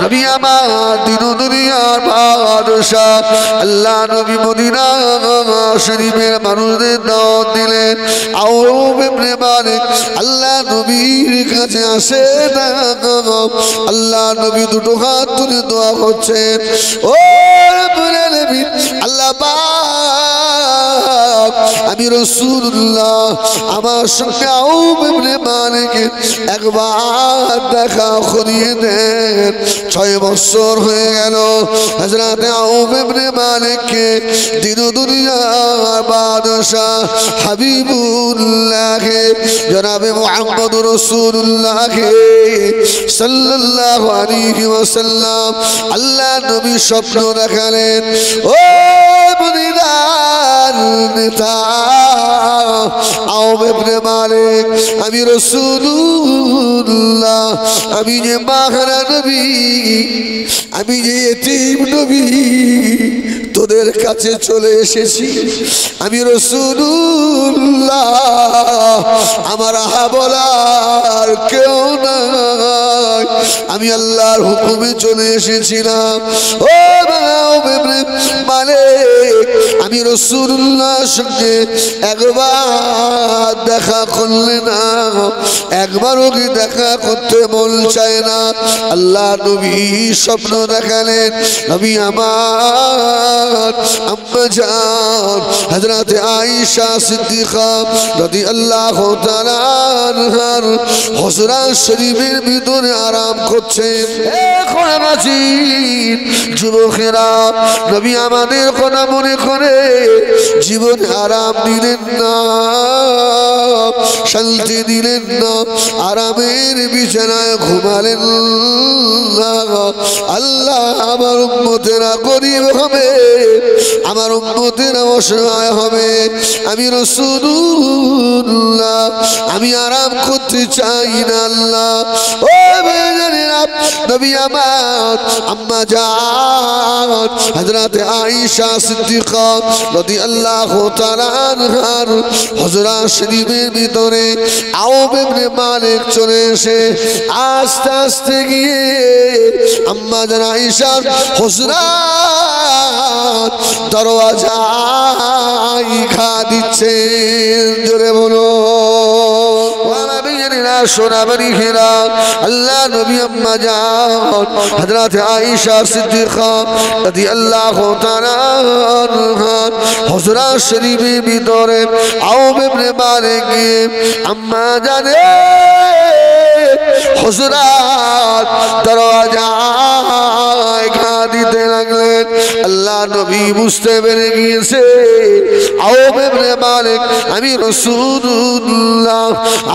নবী আমার দিন দুনিয়ার বাদশাহ আল্লাহ নবী মদিনা শরীফের মানুষদের দাওয়াত দিলেন। আউফ ইবনে মালিক আল্লাহ নবীর কাছে আসে না, আল্লাহ নবী দুটো হাত তুলে দোয়া করছেন, ও রব্বুল আলামিন আল্লাহ পাক আমি রাসূলুল্লাহ আমার সঙ্গে আউফ ইবনে মালিক একবার দেখা করিয়ে দেন। 6 বছর হয়ে গেল হযরত আউফ ইবনে মালিককে দিন দুনিয়ার বাদশাহ হাবিবুল্লাহ জনাবে মুহাম্মদুর রাসূলুল্লাহ সাল্লাল্লাহু আলাইহি ওয়াসাল্লাম আল্লাহ নবী স্বপ্ন দেখালেন, ও মদিনার নেতা আউফ ইবনে মালিক আমি রাসূলুল্লাহ আমি যে মাখরা নবী আমি যে এতিম নবী তোদের কাছে চলে এসেছি। আমি রাসূলুল্লাহ আমার বলার কেউ নাই, আমি আল্লাহর হুকুমে চলে এসেছিলাম। ও মালিক আমি রাসূলুল্লাহর সঙ্গে একবার দেখা করলে না, একবারও কি দেখা করতে মন চায় না। আল্লাহ নবী স্বপ্ন দেখালেন, নবী আমার আম্মা জান হযরত আয়েশা সিদ্দিকা রাদিয়াল্লাহু তাআলা আনহার হুজরা শরীফের ভিতরে আরাম করছেন। এখন নাজির যুবকেরা নবী আমাদের কথা মনে করে জীবনে আরাম দিলেন না, শান্তি দিলেন না, আরামের বিছানায় ঘুমালেন না। আল্লাহ আমার উম্মতেরা গরীব হবে, আমার উম্মতেরা অসহায় হবে। আমি রাসূলুল্লাহ আমি আরাম করতে চাই না আল্লাহ। ও ভাইজানেরা নবী আমার আম্মা জান হযরত আয়েশা সিদ্দিকা রাদিয়াল্লাহু তাআলা আনহার হুজরা শরীফের ভিতরে আউফ ইবনে মালিক চলে এসে আস্তে আস্তে গিয়ে আম্মা জান আয়েশার হুজরা দরওয়াজায় ঘা দিচ্ছেন। জোরে বলো সোনাবাড়িরা আল্লাহ নবী আম্মা জান হযরত আয়েশা সিদ্দিকা রাদিয়াল্লাহু তাআলা আনহার হুজরা শরীফের ভিতরে আউফ ইবনে মালিক আম্মা জানে হুজরাত দরওয়াজায় ঘা দিতে লাগলেন। আল্লাহ নবী বুঝতে পেরে গিয়েছে আউফ ইবনে মালিক আমি রাসূলুল্লাহ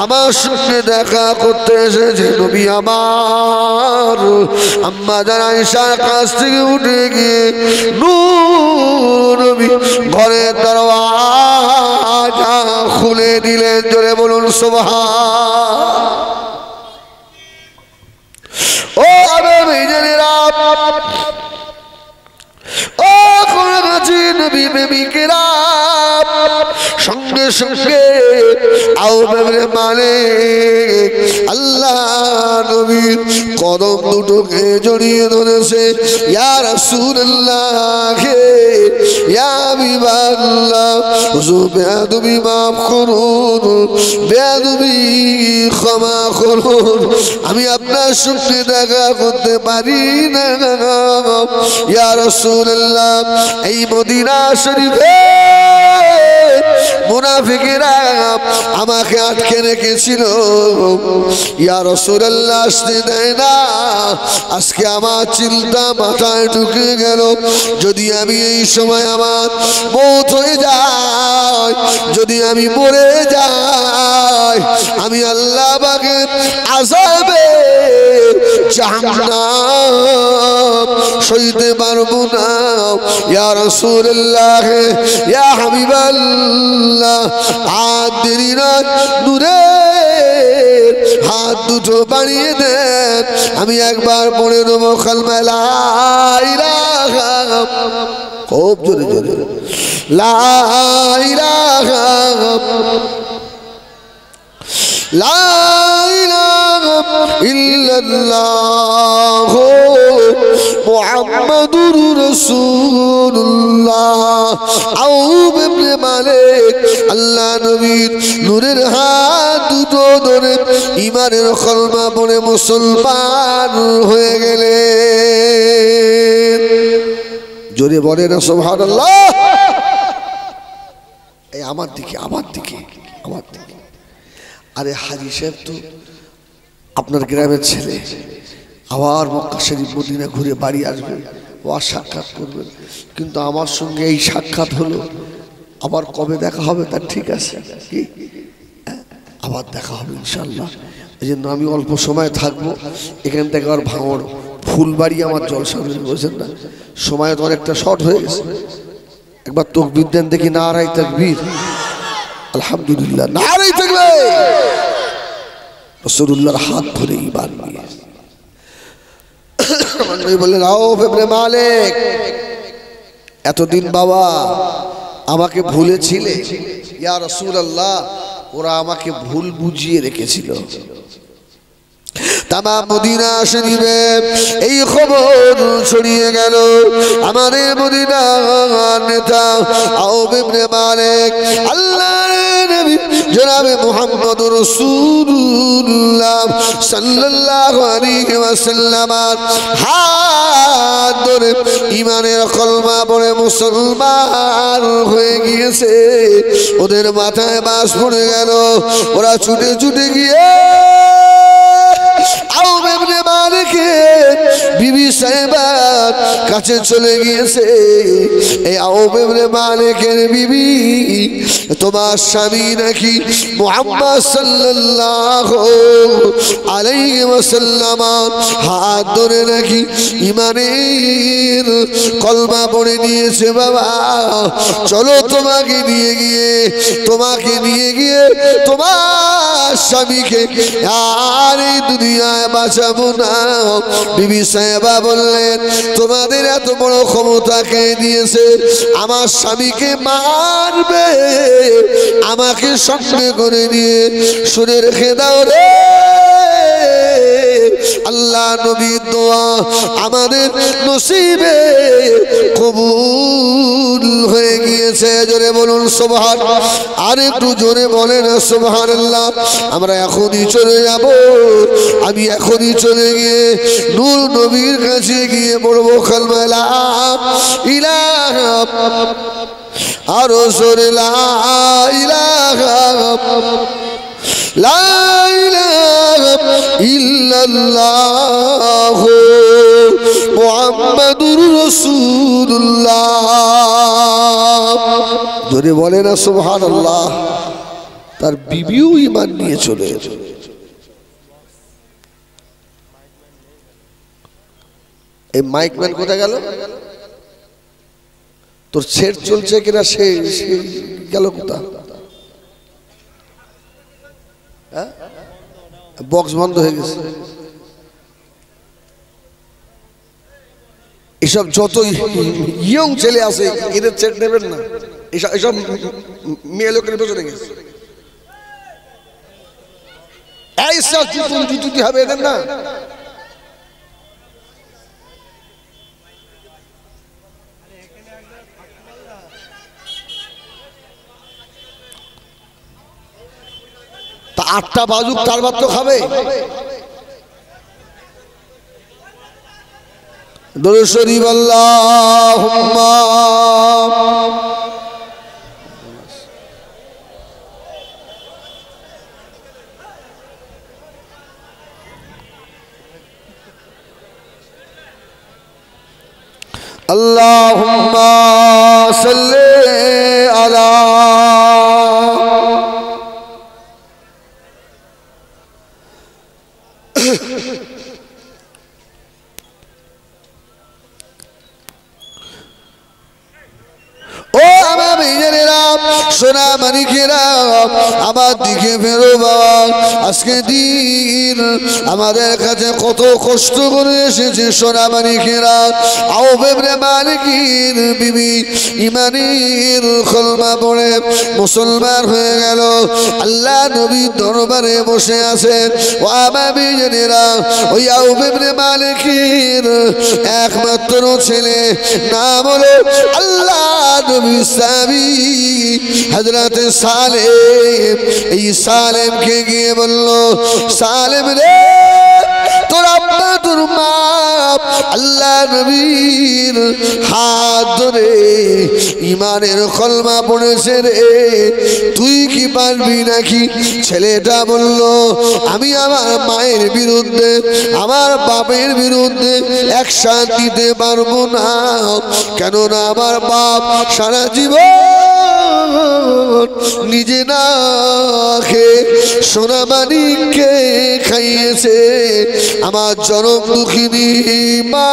আমার সঙ্গে দেখা করতে এসেছে। নবী আমার আম্মা জান আয়েশার কাছ থেকে উঠে গিয়ে নবী ঘরের দরওয়াজা খুলে দিলেন। জোরে বলুন সুবহান। ও ভাইজানেরা ও কোরআনজি নবী প্রেমিকেরা সঙ্গে সঙ্গে আউফ ইবনে মালিক আল্লাহ নবীর কদম দুটোকে জড়িয়ে ধরেছে। ইয়া রাসূলুল্লাহ ইয়া হাবিবাল্লাহ হুজুর বেয়াদবি মাফ করুন, বেয়াদবি ক্ষমা করুন, আমি আপনার সঙ্গে দেখা করতে পারি না। ইয়া রাসূলুল্লাহ এই মদিনা শরীফে মুনাফিকেরা আমাকে আটকে রেখেছিল, ইয়া রাসূলুল্লাহ আসতে দেয় না। আজকে আমার চিন্তা মাথায় ঢুকে গেল, যদি আমি এই সময় আমার মওত হয়ে যায়, যদি আমি মরে যাই, আমি আল্লাহ পাকের আযাবে জাহান্নাম সইতে পারবো না। ইয়া রাসূলুল্লাহ ইয়া হাবিবাল্লাহ হাত দেরি না, নূরের হাত দুটো বাড়িয়ে দেন, আমি একবার পড়ে নেবো কালেমা লা ইলাহা, খুব জোরে জোরে লা ইলাহা লা ইলাহা ইল্লাল্লাহ মুহাম্মাদুর রাসূলুল্লাহ। আউব ইবনে মালিক আল্লাহ নবীর নূরের হাত দুটো ধরে ঈমানের কলমা পড়ে মুসলমান হয়ে গেলেন। জোরে বলেন না সুবহানাল্লাহ। এই আমার দিকে আমার দিকে আমার দিকে। আরে হাজী সাহেব তো আপনার গ্রামের ছেলে, আবার মক্কা শরীফ মদিনা ঘুরে বাড়ি আসবেন, আবার সাক্ষাৎ করবেন, কিন্তু আমার সঙ্গে এই সাক্ষাৎ হলো, আবার কবে দেখা হবে তার ঠিক আছে কি? আবার দেখা হবে ইনশাল্লাহ। এই জন্য আমি অল্প সময় থাকবো, এখান থেকে আবার ভাঙড় ফুলবাড়ি আমার জলসা বলছেন না, সময় তো অনেকটা শর্ট হয়ে গেছে। একবার তাকবীর দেন দেখি, নারায়ে তাকবীর, আলহামদুলিল্লাহ, নারায়ে তাকবীর। রাসূলুল্লাহর হাত ধরে ঈমান নিয়ে নবী বললেন, আউফ ইবনে মালিক, এতদিন বাবা আমাকে ভুলেছিলে? ইয়া রাসূলুল্লাহ, ওরা আমাকে ভুল বুঝিয়ে রেখেছিল। তামাম মদিনা শরীফে এই খবর ছড়িয়ে গেল। আমাদের মদিনার নেতা আউফ ইবনে মালিক আল্লাহর নবী জনাবে মুহাম্মদুর রাসূলুল্লাহ সাল্লাল্লাহু আলাইহি ওয়াসাল্লাম হাত ধরে ঈমানের কলমা পড়ে মুসলমান হয়ে গিয়েছে। ওদের মাথায় বাস পড়ে গেল। ওরা ছুটে ছুটে গিয়ে আউফ ইবনে মালিকের বিবি সাহেবার কাছে চলে গিয়েছে। এই আউফ ইবনে মালিকের বিবি, তোমার স্বামী নাকি মুহাম্মদ সাল্লাল্লাহু আলাইহি ওয়াসাল্লাম হাত ধরে নাকি ঈমানের কলমা পড়ে নিয়েছে। বাবা চলো তোমাকে নিয়ে গিয়ে তোমার স্বামীকে আর এই দুনিয়ায় বাঁচাবো না। বিবি সাহেবা বললেন, তোমাদের এত বড় ক্ষমতা কে দিয়েছে? আমার স্বামীকে মারবে, আমাকে সঙ্গে করে নিয়ে শুনে রেখে দাও রে। আল্লাহ নবীর দোয়া আমাদের নসিবে কবুল হয়ে গিয়েছে। জোরে বলুন সুবহান, আর একটু জোরে বলেন সুবহানাল্লাহ। আমরা এখনই চলে যাব, আমি এখনই চলে গিয়ে নূর নবীর কাছে গিয়ে বলবো কালমা লা ইলাহা, আরো জোরে লা ইলাহা লা ইলাহা ইল্লাল্লাহ মুহাম্মাদুর রাসূলুল্লাহ। জোরে বলে না সুবহানাল্লাহ। তার বিবিও ঈমান নিয়ে চলে এলো। এই মাইকম্যান কোথায় গেল? তোর সেট চলছে কিনা সে গেল কোথা? বক্স বন্ধ হয়ে গেছে। এসব যত ইয়ং ছেলে আছে এদের সেট নেবেন না, এসব মেয়ে লোকের পেছনে গেছে। এই সব জুতি হবে এদের না। তা 8টা বাজুক, তার ভাত তো খাবে। দরুদ শরীফ আল্লাহুম্মা আল্লাহুম্মা সাল্লি আলা সোনা মানিকেরা আমার দিকে ফেরো বাবা। আজকে দিন আমাদের কাছে কত কষ্ট করে এসেছে সোনা মানিকেরা। আউফ ইবনে মালিকের বিবি ইমানের কলমা পড়ে মুসলমান হয়ে গেল। আল্লাহ নবীর দরবারে বসে আছেন। ও আমার বিজনেরা, ওই আউফ ইবনে মালিকের একমাত্র ছেলে নাম হলো আল্লাহ নবী সাহাবী হযরত সালেম। এই সালেমকে গিয়ে বলল, সালেম রে, তোর আব্বা তোর মা আল্লাহ নবীর হাত ধরে ইমানের কলমা পড়েছে রে, তুই কি পারবি নাকি? ছেলেটা বলল, আমি আমার মায়ের বিরুদ্ধে আমার বাপের বিরুদ্ধে একসাথে দিতে পারবো না, কেননা আমার বাপ সারা জীবন নিজে না খেয়ে সোনা মানিককে খাইয়েছে। আমার জনম দুঃখিনী মা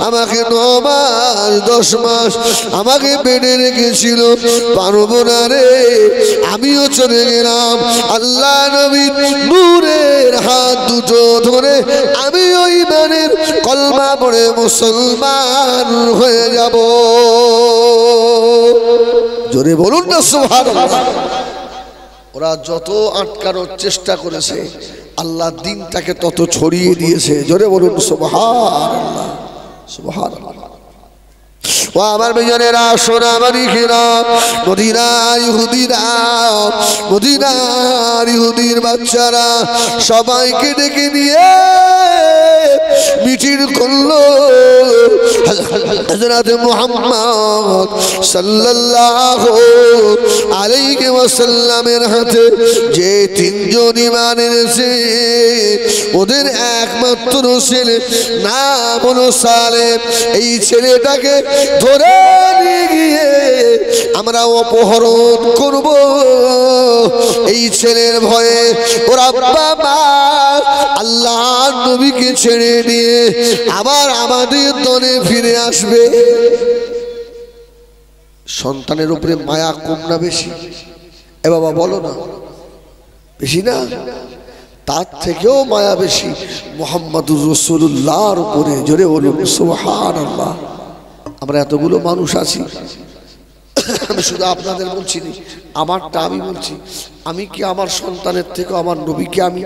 আমাকে 9 মাস 10 মাস আমাকে পেটে রেখেছিল, পারবো না রে, আমিও চলে গেলাম। আল্লাহ নবীর নূরের হাত দুটো ধরে আমি ওই ইমানের কলমা পড়ে মুসলমান হয়ে যাব। জোরে বলুন না সুবহানাল্লাহ। ওরা যত আটকানোর চেষ্টা করেছে আল্লাহ দিনটাকে তত ছড়িয়ে দিয়েছে। জোরে বলুন সুবহানাল্লাহ সুবহানাল্লাহ। ও আমার বেজনেরা, সোনা মানিকেরা, মদিনার ইহুদিরা, মদিনার ইহুদির বাচ্চারা সবাইকে ডেকে নিয়ে মিটিং করলো হযরত মুহাম্মদ সাল্লাল্লাহু আলাইহি ওয়াসাল্লামের হাতে যে 3 জন ঈমান এনেছে ওদের একমাত্র ছেলে নাম হলো সালেম। এই ছেলেটাকে ধরে নিয়ে গিয়ে আমরা অপহরণ করব। এই ছেলের ভয়ে ওর আব্বা মা আল্লাহ নবীকে ছেড়ে দিয়ে আবার আমাদের দলে ফিরে আসবে। সন্তানের উপরে মায়া কম না বেশি? এ বাবা বলো না, বেশি না? তার থেকেও মায়া বেশি মুহাম্মাদুর রাসূলুল্লাহর উপরে। জোরে বলুন সুবহানাল্লাহ। আমরা এতগুলো মানুষ আছি, আমি শুধু আপনাদের বলছি না, আমারটা আমি বলছি। আমি কি আমার সন্তানের থেকে আমার নবীকে আমি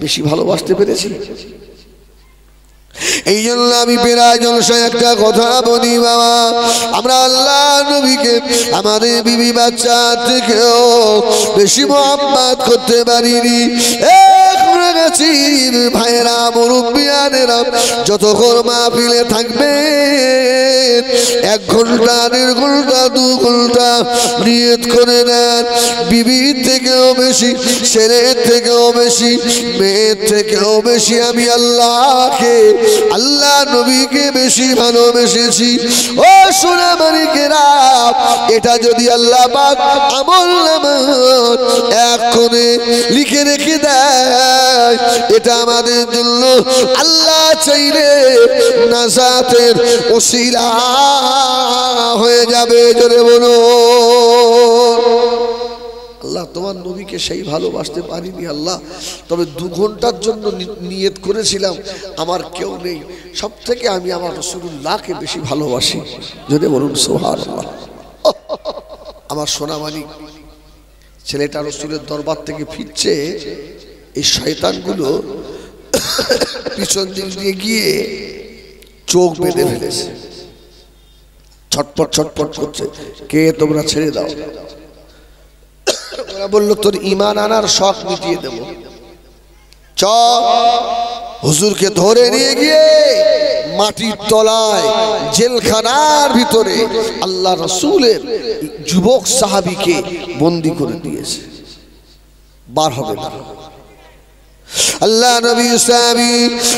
বেশি ভালোবাসতে পেরেছি? এই জন্য আমি প্রায় জলসায় একটা কথা বলি বাবা, আমরা আল্লাহ নবীকে আমাদের বিবি বাচ্চা থেকেও বেশি মোহাম্মত করতে পারিনি। ভাইয়েরা মুরব্বিয়ানেরা যতক্ষণ মাহফিলে থাকবে 1 ঘন্টা 1.5 ঘন্টা 2 ঘন্টা নিয়ত করে নেন, বিবির থেকেও বেশি, ছেলের থেকেও বেশি, মেয়ের থেকেও বেশি আমি আল্লাহকে আল্লাহ নবীকে বেশি ভালোবেসেছি। ও সোনা মানিকেরা, এটা যদি আল্লাহ পাক আমলনামায় এক কোণে লিখে রেখে দেয়, এটা আমাদের জন্য আল্লাহ চাইলে নাজাতের ওসিলা হয়ে যাবে। জোরে বলো আল্লাহ, তোমার নবীকে সেই ভালোবাসতে পারিনি আল্লাহ, তবে 2 ঘন্টার জন্য নিয়ত করেছিলাম আমার কেউ নেই, সব থেকে আমি আমার রাসূলুল্লাহকে বেশি ভালোবাসি। জোরে বলুন সুবহানাল্লাহ। আমার সোনা মানিক ছেলেটা রাসূলের দরবার থেকে ফিরছে, এই শয়তানগুলো পিছন দিক দিয়ে গিয়ে চোখ বেঁধে ফেলেছে, ছটপট ছটপট করছে, কে তোমরা ছেড়ে দাও। ওরা বললো তোর ঈমান আনার শখ মিটিয়ে দেব, চ। হুজুরকে ধরে নিয়ে গিয়ে মাটির তলায় জেলখানার ভিতরে আল্লাহ রাসূলের যুবক সাহাবীকে বন্দী করে দিয়েছে, বার হবে না। আল্লাহ নবী সাহাবী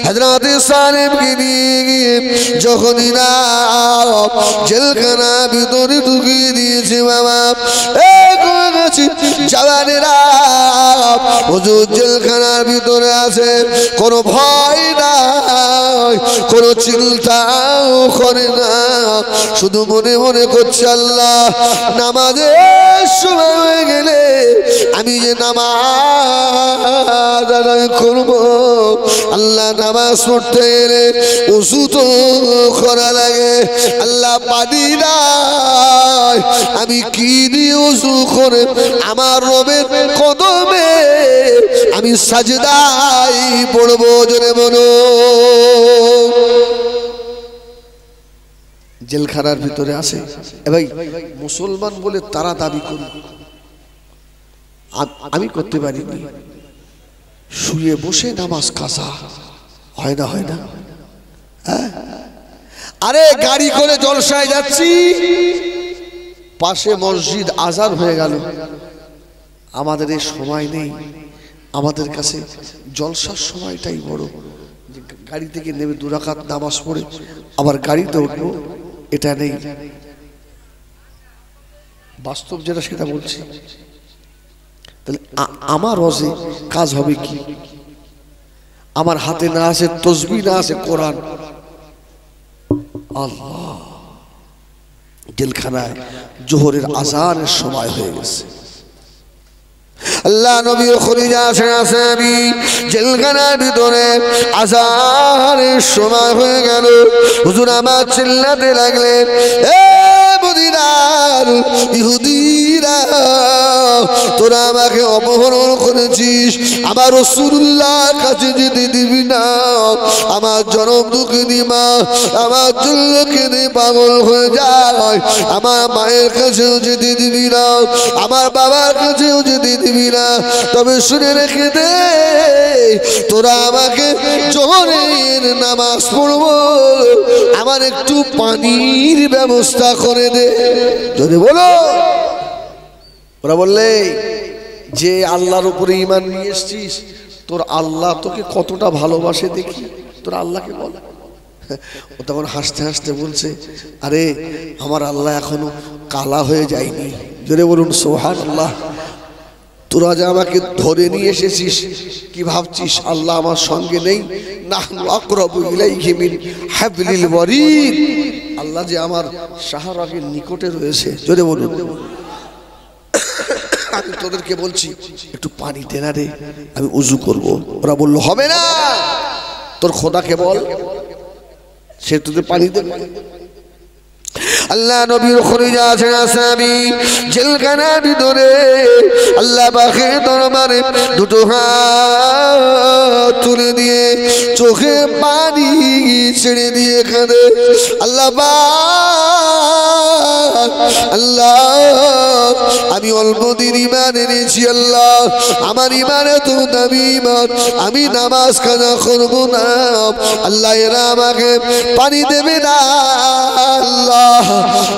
হযরত সালেমকে নিয়ে যখনই না জেলখানা ভিতরে ঢুকিয়ে দিয়েছে বাবা জওয়ানেরা হুজুর জেলখানার ভিতরে আছে, কোনো ভয় নাই, কোনো চিন্তাও করে না, শুধু মনে মনে করছে আল্লাহ নামাজের সময় হয়ে গেলে আমি যে নামাজ আদায় করব, আল্লাহ নামাজ পড়তে গেলে ওযু তো করা লাগে, আল্লাহ পানি নাই, আমি কি দিয়ে ওযু করে আমার রবের কদমে আমি সাজদায় পড়বো? জোরে বলো। জেলখানার ভিতরে আছে ভাই মুসলমান বলে তারা দাবি করে, আমি করতে পারিনি। শুয়ে বসে নামাজ কাজা হয় না, হয় না? হ্যাঁ, আরে গাড়ি করে জলসায় যাচ্ছি, পাশে মসজিদ আজান হয়ে গেল, আমাদের এই সময় নেই, আমাদের কাছে জলসার সময়টাই বড়। গাড়ি থেকে নেমে 2 রাকাত নামাজ পড়ে আবার গাড়িতে উঠবো, এটা নেই। বাস্তব যেটা সেটা বলছি। তাহলে আমার রজে কাজ হবে কি? আমার হাতে না আছে তসবিহ, না আছে কোরআন। আল্লাহ, জেলখানায় জোহরের আজানের সময় হয়ে গেছে। আল্লাহ নবী খলিজা সাহাবী জেলখানার ভিতরে আজানের সময় হয়ে গেল। হুজুর আমার চিল্লাতে লাগলেন, এ মদিনার ইহুদিরা, তোরা আমাকে অপহরণ করেছিস, আমার রাসূলুল্লাহর কাছে যেতে দিবি না, আমার জনম দুঃখিনী মা আমার জন্যকে নিয়ে পাগল হয়ে যায়, আমার মায়ের কাছেও যেতে দিবি না, আমার বাবার কাছেও যেতে দিবি না। তবে শুনে রেখে দে, তোরা আমাকে জোহরের নামাজ পড়বো, আমার একটু পানির ব্যবস্থা করে দে। যদি বলো, ওরা বললে যে আল্লাহর উপরে ঈমান নিয়ে এসেছিস, তোর আল্লাহ তোকে কতটা ভালোবাসে দেখি, তোর আল্লাহকে বল। ও তখন হাসতে হাসতে বলছে, আরে আমার আল্লাহ এখনো কালা হয়ে যায়নি। জোরে বলুন সুবহানাল্লাহ। তোরা যে আমাকে ধরে নিয়ে এসেছিস, কি ভাবছিস আল্লাহ আমার সঙ্গে নেই? নাহনু আকরাবু ইলাইহি মিন হাবলিল ওয়ারিদ, আল্লাহ যে আমার শাহরাগের নিকটে রয়েছে। জোরে বলুন। আমি তোদেরকে বলছি একটু পানি দে না রে, আমি উযু করব। ওরা বলল হবে না, তোর খোদাকে বল, সে তোদের পানি দেবে। আল্লাহ নবীর খলিজা সাহাবী জেলখানার ভিতরে আল্লাহ পাকের দরবারে 2 হাত তুলে দিয়ে চোখে পানি ছেড়ে দিয়ে কাঁদে, আল্লাহ আল্লাহ আমি অল্প দিন ঈমান এনেছি, আল্লাহ আমার ঈমান এত দামি ঈমান, আমি নামাজ কাজা করব না, আল্লাহ এরা আমাকে পানি দেবে না, আল্লাহ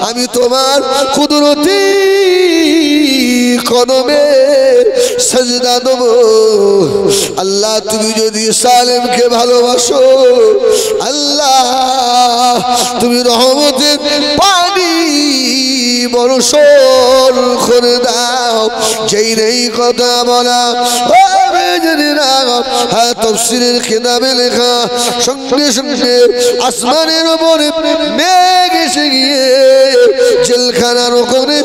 আমি তোমার কুদরতি কদমে সাজদা দেব। আল্লাহ তুমি যদি সালেমকে ভালোবাসো, আল্লাহ তুমি রহমতের পানি বর্ষণ করে দাও। যেই নেই কথা বলা, হ্যাঁ তাফসীরের কিতাবে লেখা, সঙ্গে সঙ্গে আসমানের উপরে মেঘ এসে গিয়ে জেলখানার ওখানে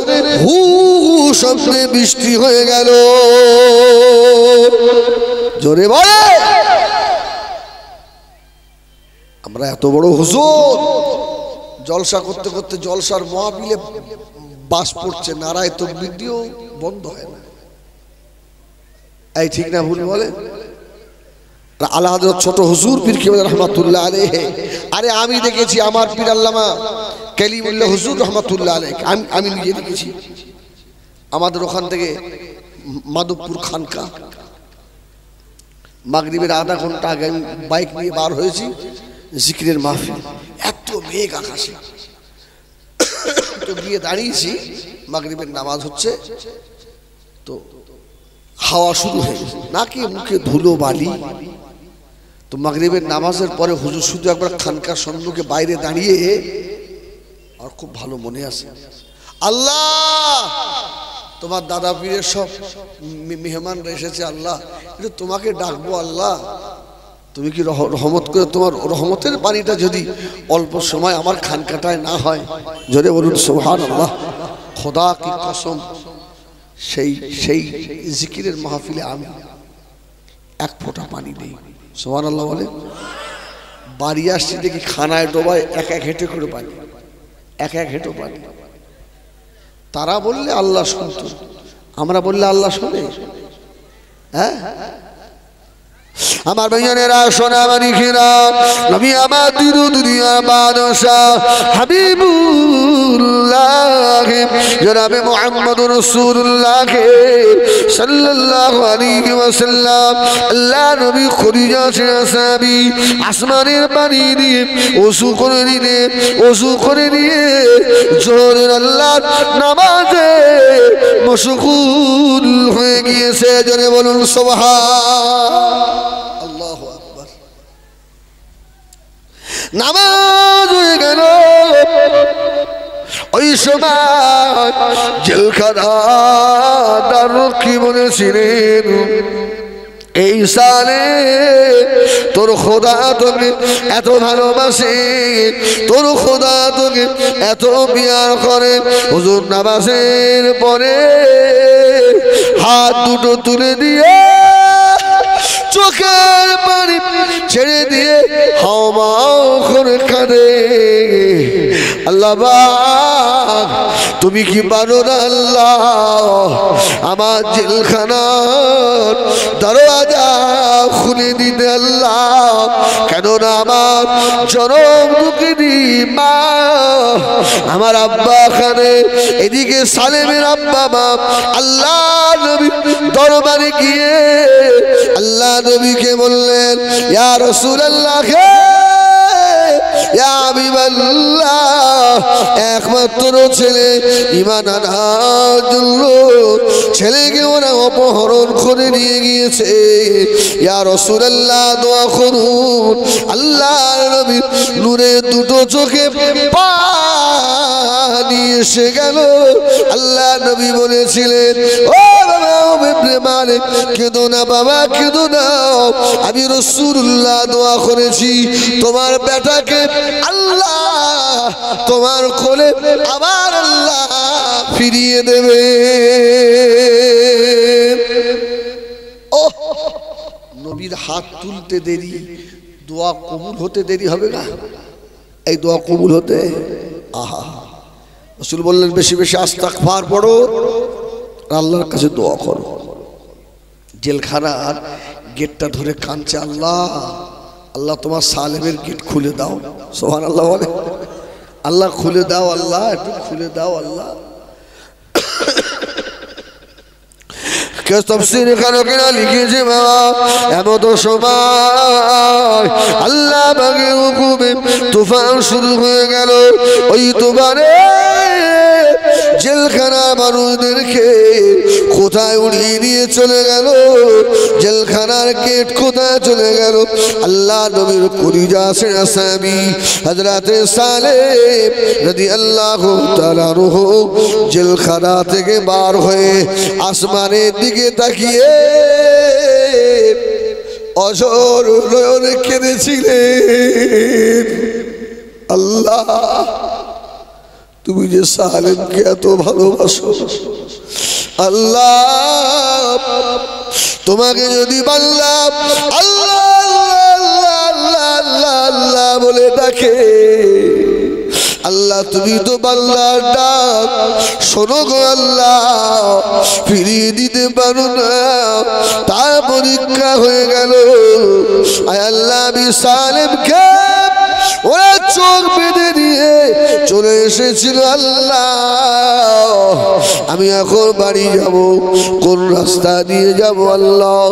হু হু শব্দে বৃষ্টি হয়ে গেল। জোরে বলে, আমরা এত বড় হুজুর জলসা করতে করতে জলসার মাহফিলে বাস পড়ছে, নারায়ে তাকবীর দিও বন্ধ হয় না। এই ঠিক না ভুল বলে? আলা হযরত ছোট হুজুর পীর কেবলা রাহমাতুল্লাহ আলাইহি, আরে আমি দেখেছি আমার পীর আল্লামা কালিমুল্লাহ হুজুর রাহমাতুল্লাহ আলাইহি, আমি নিজে দেখেছি। আমাদের ওখান থেকে মাধবপুর খানকা মাগরিবের আধা ঘন্টা আগে আমি বাইক নিয়ে বার হয়েছি, জিকিরের মাহফিল, এত মেঘ আকাশে, তো গিয়ে দাঁড়িয়েছি, মাগরিবের নামাজ হচ্ছে, তো হাওয়া শুরু হয়ে গেছে, নাকি মুখে ধুলো বালি। তো মাগরিবের নামাজের পরে হুজুর শুধু একবার খানকার সম্মুখে বাইরে দাঁড়িয়ে, আর খুব ভালো মনে আছে, আল্লাহ তোমার দাদা পীরের সব মেহমানরা এসেছে, আল্লাহ এটা তোমাকে ডাকবো, আল্লাহ তুমি কি রহমত করে তোমার রহমতের পানিটা যদি অল্প সময় আমার খানকাটায় না হয়, জোরে বলুন সুবহানাল্লাহ। খোদা কি কসম, সেই সেই জিকিরের মাহফিলে আমি এক ফোঁটা পানি নেই। সুবহানাল্লাহ বলে। বাড়ি আসছি দেখি খানায় ডোবায় এক এক হেঁটে করে পানি, এক এক হেঁটো পানি। তারা বললে আল্লাহ শুনত, আমরা বললে আল্লাহ শোনে? হ্যাঁ আমার ভাইয়ানেরা, সোনা মানিকেরা, নবী আমার দুনিয়ার বাদশাহ হাবিবুল্লাহ জনাবে মুহাম্মদুর রাসূলুল্লাহ সাল্লাল্লাহু আলাইহি ওয়াসাল্লাম আল্লাহ নবী খদিজা সাহাবী আসমানের পানি দিয়ে ওযু করে নিয়ে জোহরের আল্লাহর নামাজে মশগুল হয়ে গিয়েছে। জোরে বলুন সুবহান। আল্লাহু আকবার। নামাজ হয়ে গেল, ওই সময় জেলখানার কি বলেছিলেন, এই সালে তোর খোদা তোকে এত ভালোবাসে, তোর খোদা তোকে এত প্যার করে। হুজুর নামাজের পরে হাত দুটো তুলে দিয়ে চোখের পানি ছেড়ে দিয়ে হাওমাও করে কাঁদে, আল্লাহ তুমি কি পারো না আল্লাহ আমার জেলখানার দরওয়াজা খুলে দিতে আল্লাহ, কেননা আমার জনম দুঃখিনী মা আমার আব্বা খানে, এদিকে সালেমের আব্বা মা। আল্লাহ নবী দরবারে গিয়ে আল্লাহ নবীকে বললেন, ইয়া রাসূলুল্লাহ, ইয়া হাবিবাল্লাহ, একমাত্র ছেলে ঈমান আনার জন্য ছেলেকে ওরা অপহরণ করে নিয়ে গিয়েছে, ইয়া রাসূলুল্লাহ দোয়া করুন। আল্লাহর নবী নূরে দুটো চোখে পানি এসে গেল। আল্লাহ নবী বলেছিলেন, ও বাবা ইবনে মালিক, কেঁদো না বাবা, কেঁদো না, আমি রাসূলুল্লাহ দোয়া করেছি তোমার বেটাকে আল্লাহ তোমার কোলে আবার আল্লাহ ফিরিয়ে দেবে। ও নবীর হাত তুলতে দেরি, দোয়া কবুল হতে দেরি হবে না? এই দোয়া কবুল হতে, আহা, রাসূল বললেন বেশি বেশি ইস্তিগফার পড়ো, আল্লাহর কাছে দোয়া করো। জেলখানার গেটটা ধরে কাঁদছে, আল্লাহ আল্লাহ তোমার সালেমের গেট খুলে দাও। সুবহানাল্লাহ বলে, আল্লাহ খুলে দাও, আল্লাহ একটু খুলে দাও আল্লাহ। কে তাফসীর কারকেরা লিখেছে বাবা, এমন সময় আল্লাহ পাকের হুকুমে তুফান শুরু হয়ে গেল। ওই তুফানে জেলখানার মানুষদেরকে কোথায় উড়িয়ে নিয়ে চলে গেল, জেলখানার গেট কোথায় চলে গেল। আল্লাহ নবীর কলিজা সাহাবী হযরতে সালেম রাদিয়াল্লাহু তাআলা আনহু জেলখানা থেকে বার হয়ে আসমানের দিকে তাকিয়ে অঝোর নয়নে কেঁদেছিলেন, আল্লাহ তুমি যে সালেমকে এত ভালোবাসো, আল্লাহ তোমাকে যদি বান্দা আল্লাহ আল্লাহ আল্লাহ আল্লাহ বলে ডাকে, আল্লাহ তুমি তো বান্দার ডাক শোনো গো আল্লাহ, ফিরিয়ে দিতে পারো না। তার পরীক্ষা হয়ে গেল। আয় আল্লাহ আমি সালেমকে ওরা চোখ বেঁধে দিয়ে চলে এসেছিল, আল্লাহ আমি এখন বাড়ি যাব, কোন রাস্তা দিয়ে যাব আল্লাহ,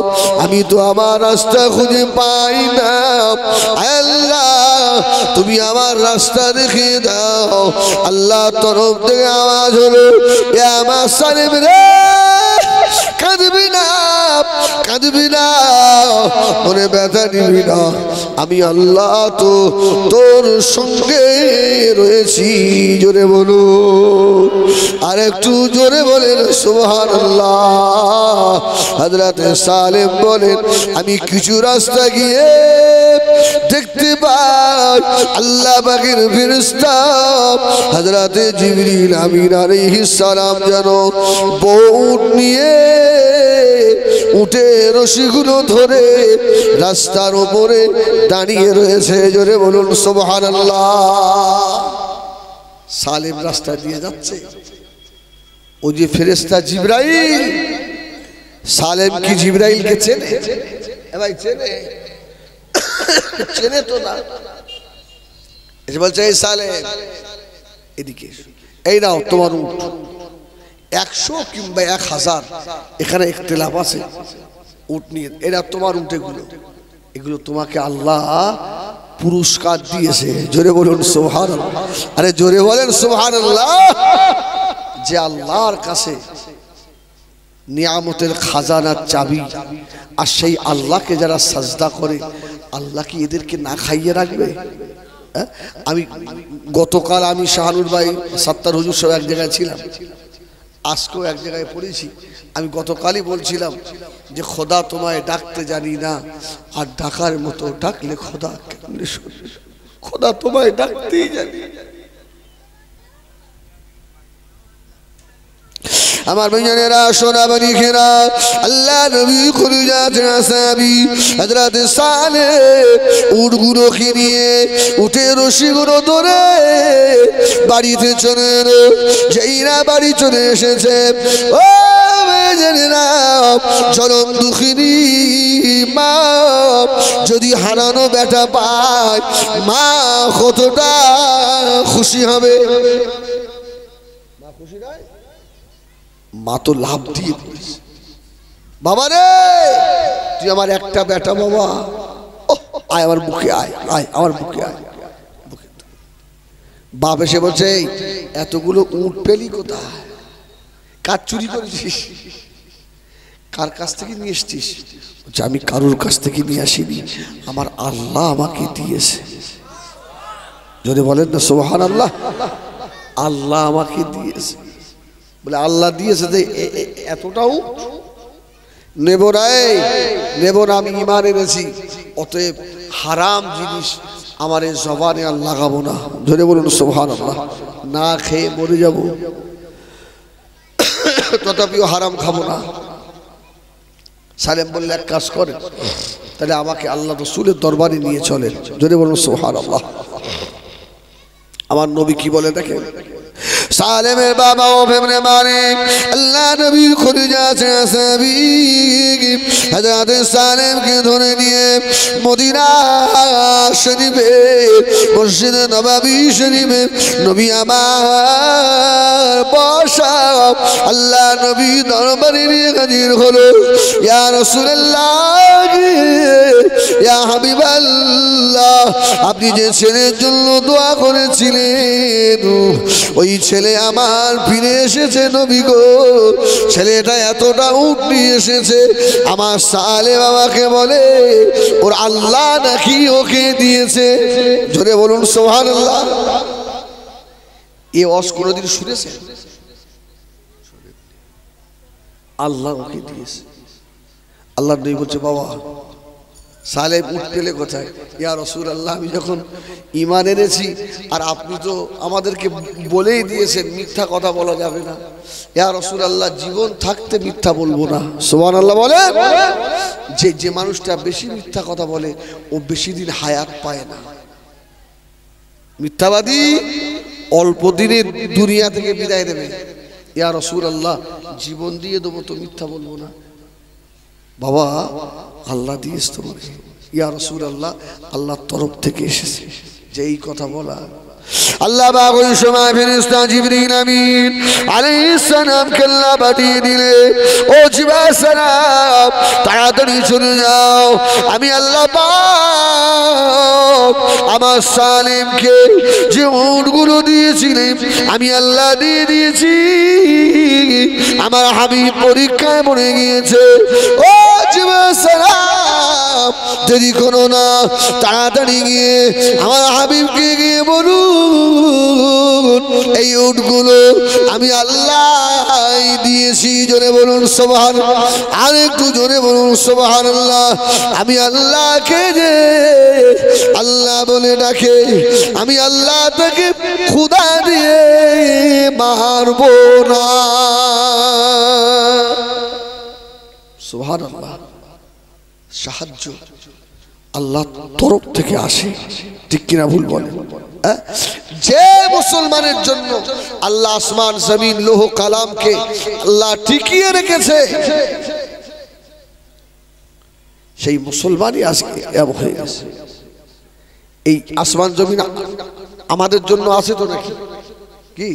আমি তো আমার রাস্তা খুঁজে পাই না, আল্লাহ তুমি আমার রাস্তা দেখিয়ে দাও। আল্লাহ তরফ থেকে আওয়াজ হলো, এ আমার সালেম রে, কাঁদবি না, কাঁদবি না, মনে ব্যথা নিবি না, আমি আল্লাহ তো তোর সঙ্গে রয়েছি। জোরে বলো, আর একটু জোরে বলেন সুবহানাল্লাহ। হযরত সালেম বলেন, আমি কিছু রাস্তা গিয়ে দেখতে পাই আল্লাহ পাকের ফেরেশতা হযরত জিবরিল আমিন আলাইহিস সালাম যেন বউট নিয়ে উঠে রশিগুলো ধরে রাস্তার উপরে দাঁড়িয়ে রয়েছে। জোরে বলুন সুবহানাল্লাহ। সালেম রাস্তা দিয়ে যাচ্ছে, ওই যে ফেরেশতা জিবরাইল, সালেম কি জিবরাইলকে চেনে? ভাই চেনে? চেনে তো না। এসে বলছে, এই সালেম এদিকে, এই নাও তোমার উট। 100 কিংবা 1000 এখানে ইখতিলাফ আছে উট নিয়ে, এরা তোমার উট, এগুলো তোমাকে আল্লাহ পুরস্কার দিয়েছে। জোরে বলুন সুবহানাল্লাহ। আরে জোরে বলেন সুবহানাল্লাহ। যে আল্লাহর কাছে নিয়ামতের খাজানার চাবি, আর সেই আল্লাহকে যারা সাজদা করে, আল্লাহ কি এদেরকে না খাইয়ে রাখবে? আমি গতকাল আমি শাহানুর ভাই সাত্তার হুজুর সব এক জায়গায় ছিলাম, আজকেও এক জায়গায় পড়েছি। আমি গতকালই বলছিলাম যে খোদা তোমায় ডাকতে জানি না, আর ডাকার মতো ডাকলে খোদা কেমনে শুনবে? খোদা তোমায় ডাকতেই জানি। আমার ভাইজানেরা, সোনাবাড়ি খেরা, আল্লাহ নবী খুলিজাতে আসাবি হযরত সালেহ উটগুলোকে নিয়ে উঠে রশিগুলো ধরে বাড়িতে চলে এলো। যেই না বাড়ি চলে এসেছে, ও ভাইজানেরা, চরম দুঃখিনী মা যদি হারানো বেটা পায়, মা কতটা খুশি হবে। মা খুশি নয়? মা তো লাভ দিয়ে বলেছে, বাবা রে তুই আমার একটা বেটা, বাবা আয় আমার বুকে, আয় আয় আমার বুকে আয়। বাপ এসে বলছে, এতগুলো উট পেলি কোথায়? কার চুরি করেছিস? কার কাছ থেকে নিয়ে এসছিস? বলছে, আমি কারোর কাছ থেকে নিয়ে আসিনি, আমার আল্লাহ আমাকে দিয়েছে। যদি বলেন না সুবহানাল্লাহ। আল্লাহ আমাকে দিয়েছে। বলে আল্লাহ দিয়েছে যে এতটাও নেব না, নেব না, আমি ঈমান এনেছি, অতএব হারাম জিনিস আমার এই জবানে আর লাগাবো না। ধরে বলুন সুবহানাল্লাহ। না খেয়ে মরে যাব, তথাপিও হারাম খাবো না। সালেম বললে, এক কাজ করেন, তাহলে আমাকে আল্লাহ রাসূলের দরবারে নিয়ে চলেন। ধরে বলুন সুবহানাল্লাহ। আমার নবী কি বলে দেখেন, সালেমের বাবা ও ফেমনে মানে আল্লাহ নবীর খুলিজাতে আসাবি হযরত সালেমকে ধরে নিয়ে মদিনা শরীফে মসজিদ নববী শরীফে নবী আমার বসা আল্লাহ নবী দরবারে নিয়ে হাজির হলো। ইয়া রাসূলুল্লাহ, ইয়া হাবিবাল্লাহ, আপনি যে ছেলের জন্য দোয়া করেছিলেন, ওই ছেলে আমার ফিরে এসেছে নবী গো। ছেলেটা এতটা উট নিয়ে এসেছে, আমার সালেহ বাবাকে বলে ওর আল্লাহ নাকি ওকে দিয়েছে। জোরে বলুন সুবহানাল্লাহ। এ ওয়াজ কোনদিন শুনেছেন? আল্লাহ ওকে দিয়েছে। আল্লাহ নবী বলছে, বাবা সালেহ উট পেলে কোথায়? ইয়া রাসূলুল্লাহ, আমি যখন ঈমান এনেছি, আর আপনি তো আমাদেরকে বলেই দিয়েছেন মিথ্যা কথা বলা যাবে না। ইয়া রাসূলুল্লাহ, জীবন থাকতে মিথ্যা বলবো না। সুবহানাল্লাহ বলে। যে মানুষটা বেশি মিথ্যা কথা বলে, ও বেশি দিন হায়াত পায় না। মিথ্যাবাদী অল্প দিনে দুনিয়া থেকে বিদায় নেবে। ইয়া রাসূলুল্লাহ, জীবন দিয়ে দেবো তো মিথ্যা বলবো না। বাবা আল্লাহ দিয়েছে তোমাকে। ইয়া রাসূলুল্লাহ, আল্লাহর তরফ থেকে এসেছে যে এই কথা বলা। আল্লাহ পাক ওই সময় ফেরেশতা জিবরিল আমিন আলাইহিস সালামকে আল্লাহ পাঠিয়ে দিলে, ও জিবরাইল সালাম তাড়াতাড়ি চলে যাও, আমি আল্লাহ পাক আমার সালেমকে যে উটগুলো দিয়েছিলেন আমি আল্লাহ দিয়ে দিয়েছি। আমার হাবিব পরীক্ষায় পড়ে গিয়েছে। ও জিবরাইল সালাম দেরি করো না, তাড়াতাড়ি গিয়ে আমার হাবিবকে গিয়ে বলুন এই উটগুলো আমি আল্লাহ দিয়েছি। জোরে বলুন সুবহানাল্লাহ। আর একটু জোরে বলুন সুবহানাল্লাহ। আমি আল্লাহকে যে আল্লাহ বলে ডাকে আমি আল্লাহ তাকে খোদা দিয়ে মারব না। সুবহানাল্লাহ। সাহায্য আল্লাহ তরফ থেকে আসে, ঠিক কিনা ভুল বলেন? যে মুসলমানের জন্য আল্লাহ আসমান জমিন লৌহ কালামকে আল্লাহ টিকিয়ে রেখেছে সেই মুসলমানই আজকে এমন হয়ে গেছে। এই আসমান জমিন আমাদের জন্য আছে তো নাকি? কি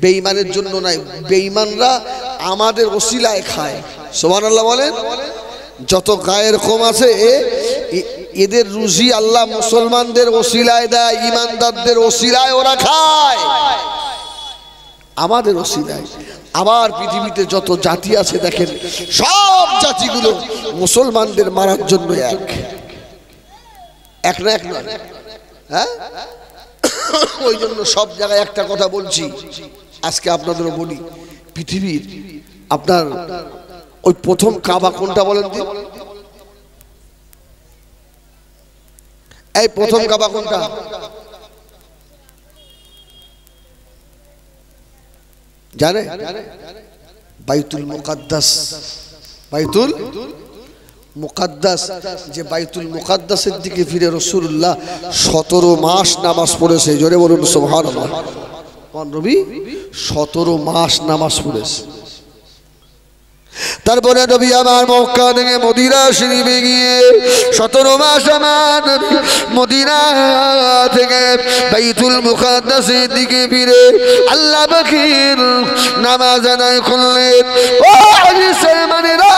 বেঈমানের জন্য নাই? বেঈমানরা আমাদের ওসিলায় খায়। সুবহানাল্লাহ বলেন। যত গায়ের কম আছে এদের রুজি আল্লাহ মুসলমানদের ওসিলায় দেয়, ইমানদারদের ওসিলায় ওরা খায়, আমাদের ওসিলায়। আবার পৃথিবীতে যত জাতি আছে দেখেন সব জাতিগুলো মুসলমানদের মারার জন্য এক না এক নয়। হ্যাঁ, ওই জন্য সব জায়গায় একটা কথা বলছি, আজকে আপনাদেরও বলি। পৃথিবীর আপনার ওই প্রথম কাবা কোনটা বলেন দিন? এই প্রথম কাবা কোনটা জানে? বাইতুল মুকাদ্দাস। বাইতুল মুকাদ্দাস, যে বাইতুল মুকাদ্দাসের দিকে ফিরে রাসূলুল্লাহ 17 মাস নামাজ পড়েছে। জোরে বলুন সুবহানাল্লাহ। কোন নবী 17 মাস নামাজ পড়েছে। তারপরে নবী আমার মক্কা থেকে মদিনা শরীফে গিয়ে 17 মাস আমার মদিনা থেকে বাইতুল মুকাদ্দাসের দিকে ফিরে আল্লাহ পাকের নামাজ আদায় করলেন। ও মুসলমানেরা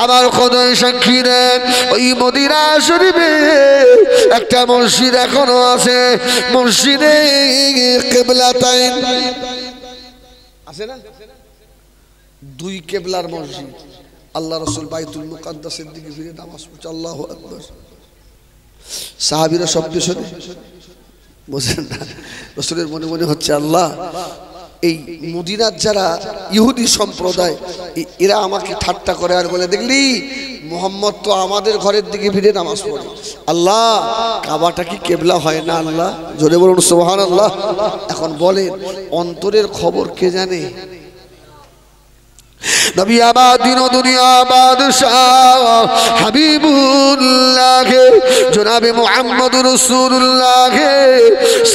আমার খোদাই সাক্ষী দেন, ওই মদিনা শরীফে একটা মসজিদ এখনো আছে, মসজিদে কিবলাতাইন আছে না? দুই কেবলার মসজিদ। আল্লাহ রাসূল বাইতুল মুকাদ্দাসের দিকে ফিরে নামাজ পড়ছে। আল্লাহু আকবার। সাহাবীরা সব পেছনে, বুঝেন না? রাসূলের মনে মনে হচ্ছে আল্লাহ, এই মদিনার যারা ইহুদি সম্প্রদায় এরা আমাকে ঠাট্টা করে আর বলে, দেখলি মুহাম্মদ তো আমাদের ঘরের দিকে ফিরে নামাজ পড়ে। আল্লাহ, কাবাটা কি কেবলা হয় না? আল্লাহ জোরে বলুন সুবহানাল্লাহ। এখন বলেন অন্তরের খবর কে জানে? নবী আবাদ দিন দুনিয়া বাদশাহ হাবিবুল্লাহ জনাবে মুহাম্মদুর রাসূলুল্লাহ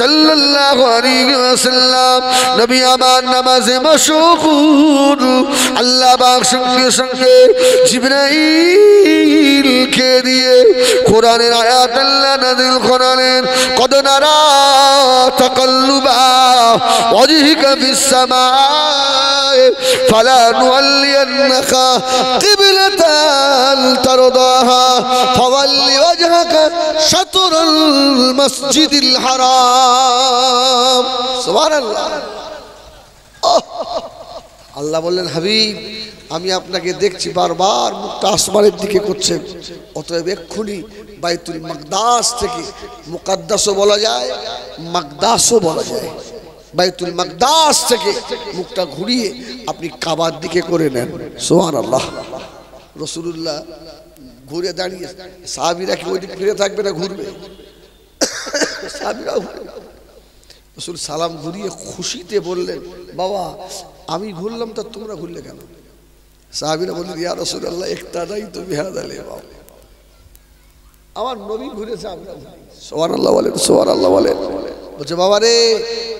সাল্লাল্লাহু আলাইহি ওয়াসাল্লাম নবী আমার নামাজে মাশগুল। আল্লাহ পাক সঙ্গে সঙ্গে জিবরাইল কে দিয়ে কোরআনের আয়াত আল্লাহ নাযিল করালেন। কদ নারা তাকাল্লুবা ওয়াজহিকা ফিস সামা ফালা নুওয়াল্লিয়ান্নাকা কিবলাতান তারদাহা ফাওয়াল্লি ওয়াজহাকা শাতরাল মসজিদিল হারাম। সুবহানাল্লাহ। আল্লাহ বললেন, হাবিব আমি আপনাকে দেখছি বারবার মুখটা আসমানের দিকে করছেন, অতএব এক্ষুনি বাইতুল মাকদাস থেকে, মুকাদ্দাসও বলা যায় মাকদাসও বলা যায়, বাইতুল মাকদাস থেকে মুখটা ঘুরিয়ে আপনি কাবার দিকে করে নেন। সুবহানাল্লাহ। রাসূলুল্লাহ ঘুরে দাঁড়িয়ে, সাহাবীরা কি ওই দিকে ফিরে থাকবে না ঘুরবে? সাহাবীরা রাসূল সালাম ঘুরিয়ে খুশিতে বললেন, বাবা আমি ঘুরলাম তা তোমরা ঘুরলে কেন? সাহাবীরা বললেন, ইয়া রাসূলুল্লাহ ইক্তাদাইতু বিহাযাল ইমাম, আমার নবী ঘুরেছে আমরা ঘুরি। সুবহানাল্লাহ বলেন, সুবহানাল্লাহ বলেন। বলছে, বাবা রে,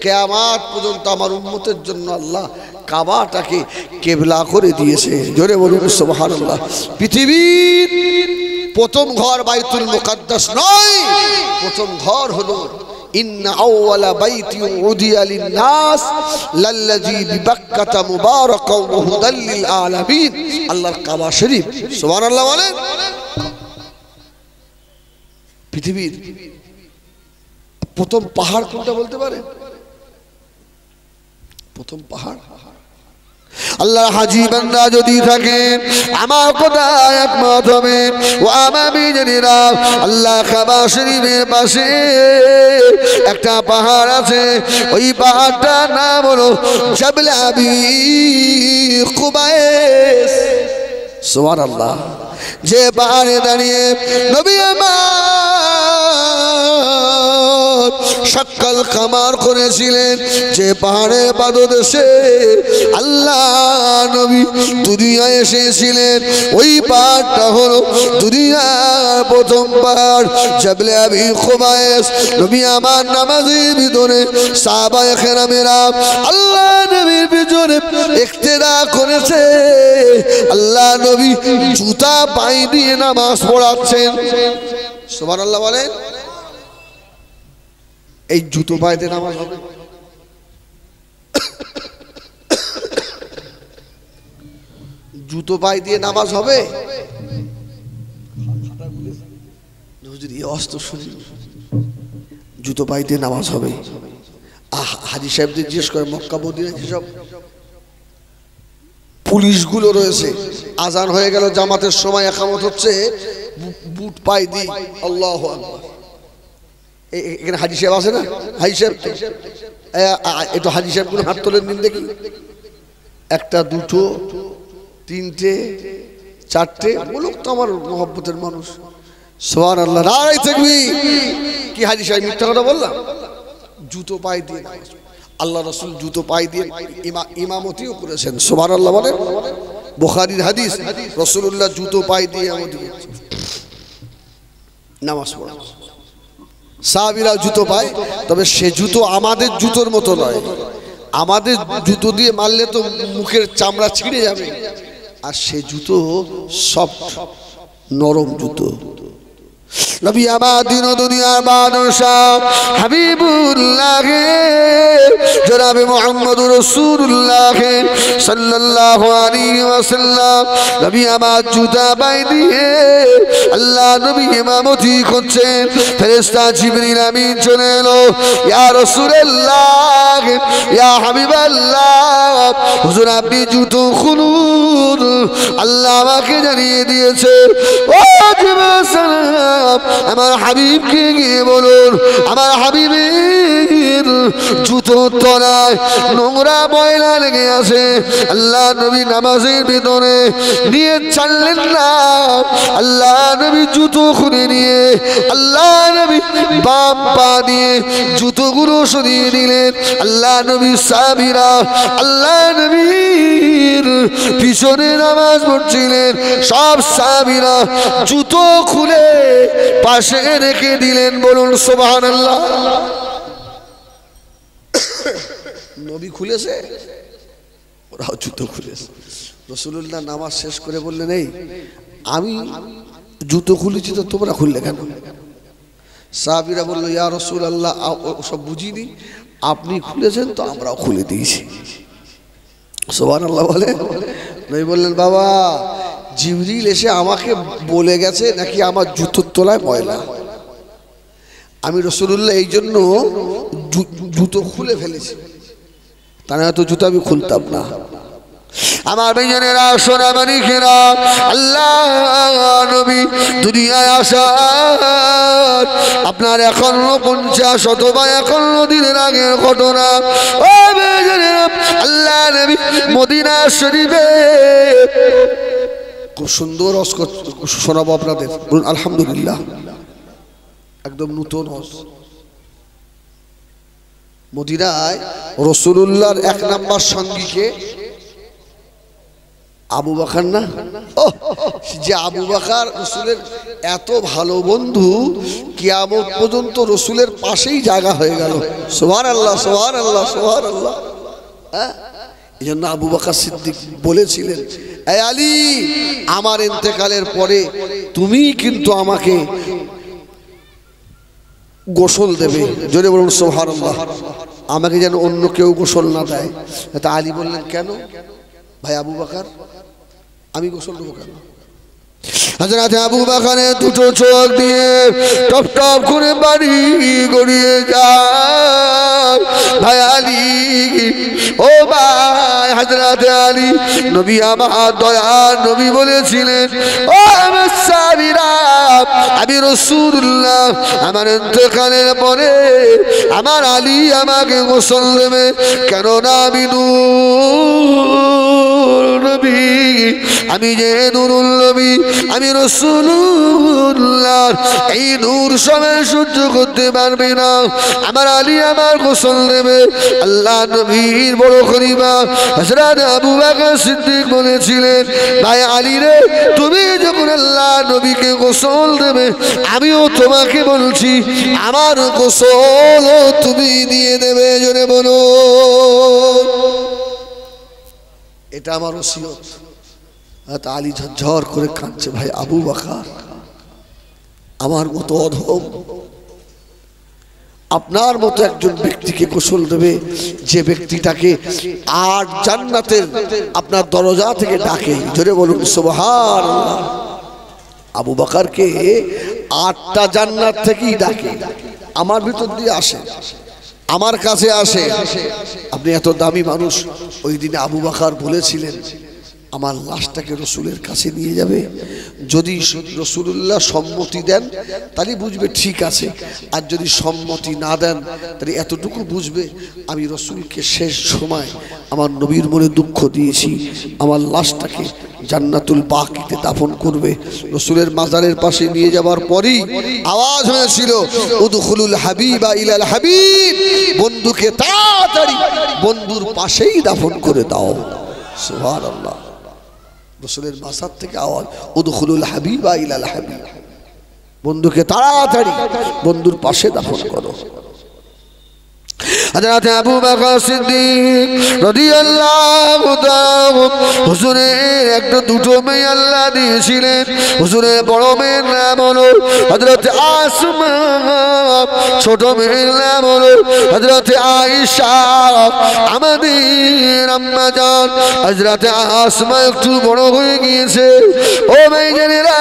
কিয়ামত পর্যন্ত আমার উম্মতের জন্য আল্লাহ কাবাটাকে কেবলা করে দিয়েছে। জোরে বলুন সুবহানাল্লাহ। পৃথিবীর প্রথম ঘর বাইতুল মুকাদ্দাস নয়, প্রথম ঘর হলো ইন্না আউওয়ালা বাইতি উদিয়া লিন-নাস লাল্লাযী বিবাক্কাতা মুবারাকাও ওয়া হুদাল লিল আলামিন, আল্লাহর কাবা শরীফ। সুবহানাল্লাহ বলেন। পৃথিবীর প্রথম পাহাড় কোনটা বলতে পারে? প্রথম পাহাড় আল্লাহ হাজি বান্দা যদি থাকেন আমার কথা একমত হবে। ও আমার বিজনেরা, আল্লাহ কাবা শরীফের পাশে একটা পাহাড় আছে, ওই পাহাড়টার নাম হলো জাবল আবি কুবাইস। সুবহানাল্লাহ। যে পাহাড়ে দাঁড়িয়ে নবী আমার সকাল কামার করেছিলেন, যে পাহাড়ে পাদদেশে আল্লাহ নবী দুনিয়ায় এসেছিলেন, ওই পাহাড়টা হলো দুনিয়ার প্রথম পাহাড় জাবল আবি কুবাইস। নবী আমার নামাজের ভিতরে সাহাবায়ে কেরামেরা আল্লাহ নবীর পিছনে ইক্তেদা করেছে। আল্লাহ নবী জুতা পায়ে দিয়ে নামাজ পড়াচ্ছেন। সুবহানাল্লাহ বলেন। এই জুতো পায়ে নামাজ হবে? জুতো পায়ে দিয়ে নামাজ হবে? জুতো পায়ে দিয়ে নামাজ হবে? হাজী সাহেবদের জিজ্ঞেস করে মক্কা মদিনা যেসব পুলিশগুলো রয়েছে, আজান হয়ে গেল, জামাতের সময় একামত হচ্ছে, বুট পায়ে দিই আল্লাহু আকবার। এখানে হাজী সাহেব আছে না? হাজী সাহেব একটু হাজী সাহেবগুলো হাত তোলেন দিন দেখি। একটা, দুটো, তিনটে, চারটে। বলুক তো আমার মহব্বতের মানুষ। সুবহানাল্লাহ, নারায়ে তাকবীর। কি হাজী সাহেব মিথ্যা কথা বললাম? জুতো পায়ে দিয়ে আল্লাহ রাসূল জুতো পায়ে দিয়ে ইমামতিও করেছেন। সুবহানাল্লাহ বলেন। বুখারীর হাদিস, রাসূলুল্লাহ জুতো পায়ে দিয়ে ইমামতি করেছেন, নামাজ পড়েন। সাহাবীরা জুতো পায়, তবে সে জুতো আমাদের জুতোর মতো নয়। আমাদের জুতো দিয়ে মারলে তো মুখের চামড়া ছিঁড়ে যাবে, আর সে জুতো সফট, নরম জুতো। নবী আমার দিন দুনিয়ার বাদশাহ হাবিবুল্লাহ জনাবে মুহাম্মদুর রাসূলুল্লাহ সাল্লাল্লাহু আলাইহি ওয়াসাল্লাম নবী আমার জুতা পায়ে দিয়ে আল্লাহ নবী ইমামতি করছেন। ফেরেশতা জিবরিল আমিন চলে এলো, ইয়া রাসূলুল্লাহ, ইয়া হাবিবাল্লাহ, হুজুর আপনি জুতো খুলুন, আল্লাহ আমাকে জানিয়ে দিয়েছে। ও জিবরিল, আমার হাবিবকে গিয়ে বলুন আমার হাবিবের জুতোর তলায় নোংরা ময়লা লেগে আছে। আল্লাহ নবী নামাজের ভিতরে নিয়ে চাললেন না, আল্লাহ নবী জুতো খুলে নিয়ে আল্লাহ নবী বাম পা দিয়ে জুতোগুলো সরিয়ে দিলেন। আল্লাহ নবী সাহাবীরা আল্লাহ নবীর পিছনে নামাজ পড়ছিলেন, সব সাহাবীরা জুতো খুলে পাশে রেখে দিলেন। বলুন সুবহানাল্লাহ। নবী খুলেছে, ওরাও জুতো খুলেছে। রাসূলুল্লাহ নামাজ শেষ করে বললেন, এই আমি জুতো খুলেছি তো তোমরা খুললে কেন? সাহাবীরা বলল, ইয়া রাসূলুল্লাহ, সব বুঝিনি, আপনি খুলেছেন তো আমরাও খুলে দিয়েছি। সুবহানাল্লাহ বলে। নবী বললেন, বাবা জিবরিল এসে আমাকে বলে গেছে নাকি আমার জুতোর তলায় ময়লা। আমি রাসূলুল্লাহ এই জন্য জুতো খুলে ফেলেছি, তা না তো জুতো আমি খুলতাম না। আমার ভাইজানেরা, সোনামানিকেরা, আল্লাহ নবী দুনিয়ায় আসার আপনার 51 অথবা 51 দিনের আগের ঘটনা। ও ভাইজানেরা, আল্লাহ নবী মদিনা শরীফে খুব সুন্দর হজ শোনাবো আপনাদের। বলুন আলহামদুলিল্লাহ। একদম নতুন হজ। মদিনায় রাসূলুল্লাহর 1 নাম্বার সঙ্গীকে আবু বকর না? ও যে আবু বকর রাসূলের এত ভালো বন্ধু, কিয়ামত পর্যন্ত রাসূলের পাশেই জায়গা হয়ে গেল। সুবহানাল্লাহ, সুবহানাল্লাহ, সুবহানাল্লাহ। হ্যাঁ, এই জন্য আবু বকর সিদ্দিক বলেছিলেন, এই আলী, আমার ইন্তেকালের পরে তুমি কিন্তু আমাকে গোসল দেবে। জোরে বলুন সুবহানাল্লাহ। আমাকে যেন অন্য কেউ গোসল না দেয়। তা আলী বললেন, কেন ভাই আবু বকর, আমি গোসল দেবো কেন? হযরত আবু বকরের দুটো চোখ দিয়ে টপ টপ করে পানি গড়িয়ে যায়। ভাই আলী, ও ভাই হযরত আলী, নবী আমার দয়ার নবী বলেছিলেন, ও আমার সাহাবীরা, আমি রাসূলুল্লাহ আমার ইন্তেকালের পরে আমার আলী আমাকে গোসল দেবে, কেননা আমি নূর নবী, আমি যে নূরুল নবী, আমি রাসূলুল্লাহ, এই নূর সবাই সহ্য করতে পারবে না, আমার আলী আমার গোসল দেবে। আল্লাহ নবীর বড় খলিফা হযরত আবু বকর সিদ্দিক বলেছিলেন, ভাই আলী রে, তুমি যখন আল্লাহ নবীকে গোসল দেবে, আমিও তোমাকে বলছি আমার গোসল তুমি দিয়ে দেবে। জোরে বলো, এটা আমার ওসিয়ত। আলী ঝরঝর করে কাঁদছে, ভাই আবু বকর আমার মতো অধম, আপনার মতো একজন ব্যক্তিকে গোসল দেবে যে ব্যক্তিটাকে 8 জান্নাতের আপনার দরজা থেকে ডাকে। জোরে বলুন সুবহানাল্লাহ। আবু বকরকে 8টা জান্নাত থেকেই ডাকে, আমার ভিতর দিয়ে আসে, আমার কাছে আসে। আপনি এত দামি মানুষ, ওই দিনে আবু বকর বলেছিলেন আমার লাশটাকে রসুলের কাছে নিয়ে যাবে, যদি রসুলুল্লাহ সম্মতি দেন তাহলে বুঝবে ঠিক আছে, আর যদি সম্মতি না দেন তাহলে এতটুকু বুঝবে আমি রসুলকে শেষ সময় আমার নবীর মনে দুঃখ দিয়েছি, আমার লাশটাকে জান্নাতুল বাকিতে দাফন করবে। রসুলের মাজারের পাশে নিয়ে যাওয়ার পরই আওয়াজ হয়েছিল, উদখুলুল হাবিবা ইলাল হাবিব, বন্ধুকে তাড়াতাড়ি বন্ধুর পাশেই দাফন করে দাও। সুবহানাল্লাহ। রসুলের মাজার থেকে আওয়াজ, উদখুলুল হাবিবা ইলাল হাবিব, বন্ধুকে তাড়াতাড়ি বন্ধুর পাশে দাফন করো। হযরত আবু বকর সিদ্দিক রাদিয়াল্লাহু তাআলা হুজুরের একটা দুটো মেয়ে আল্লাহ দিয়েছিলেন। হুজুরের বড় মেয়ের নাম হলো হযরত আসমা, ছোট মেয়ের নাম হলো হযরত আয়েশা। আমাদের আম্মা জান হযরত আসমা একটু বড় হয়ে গিয়েছে। ও ভাইজানেরা,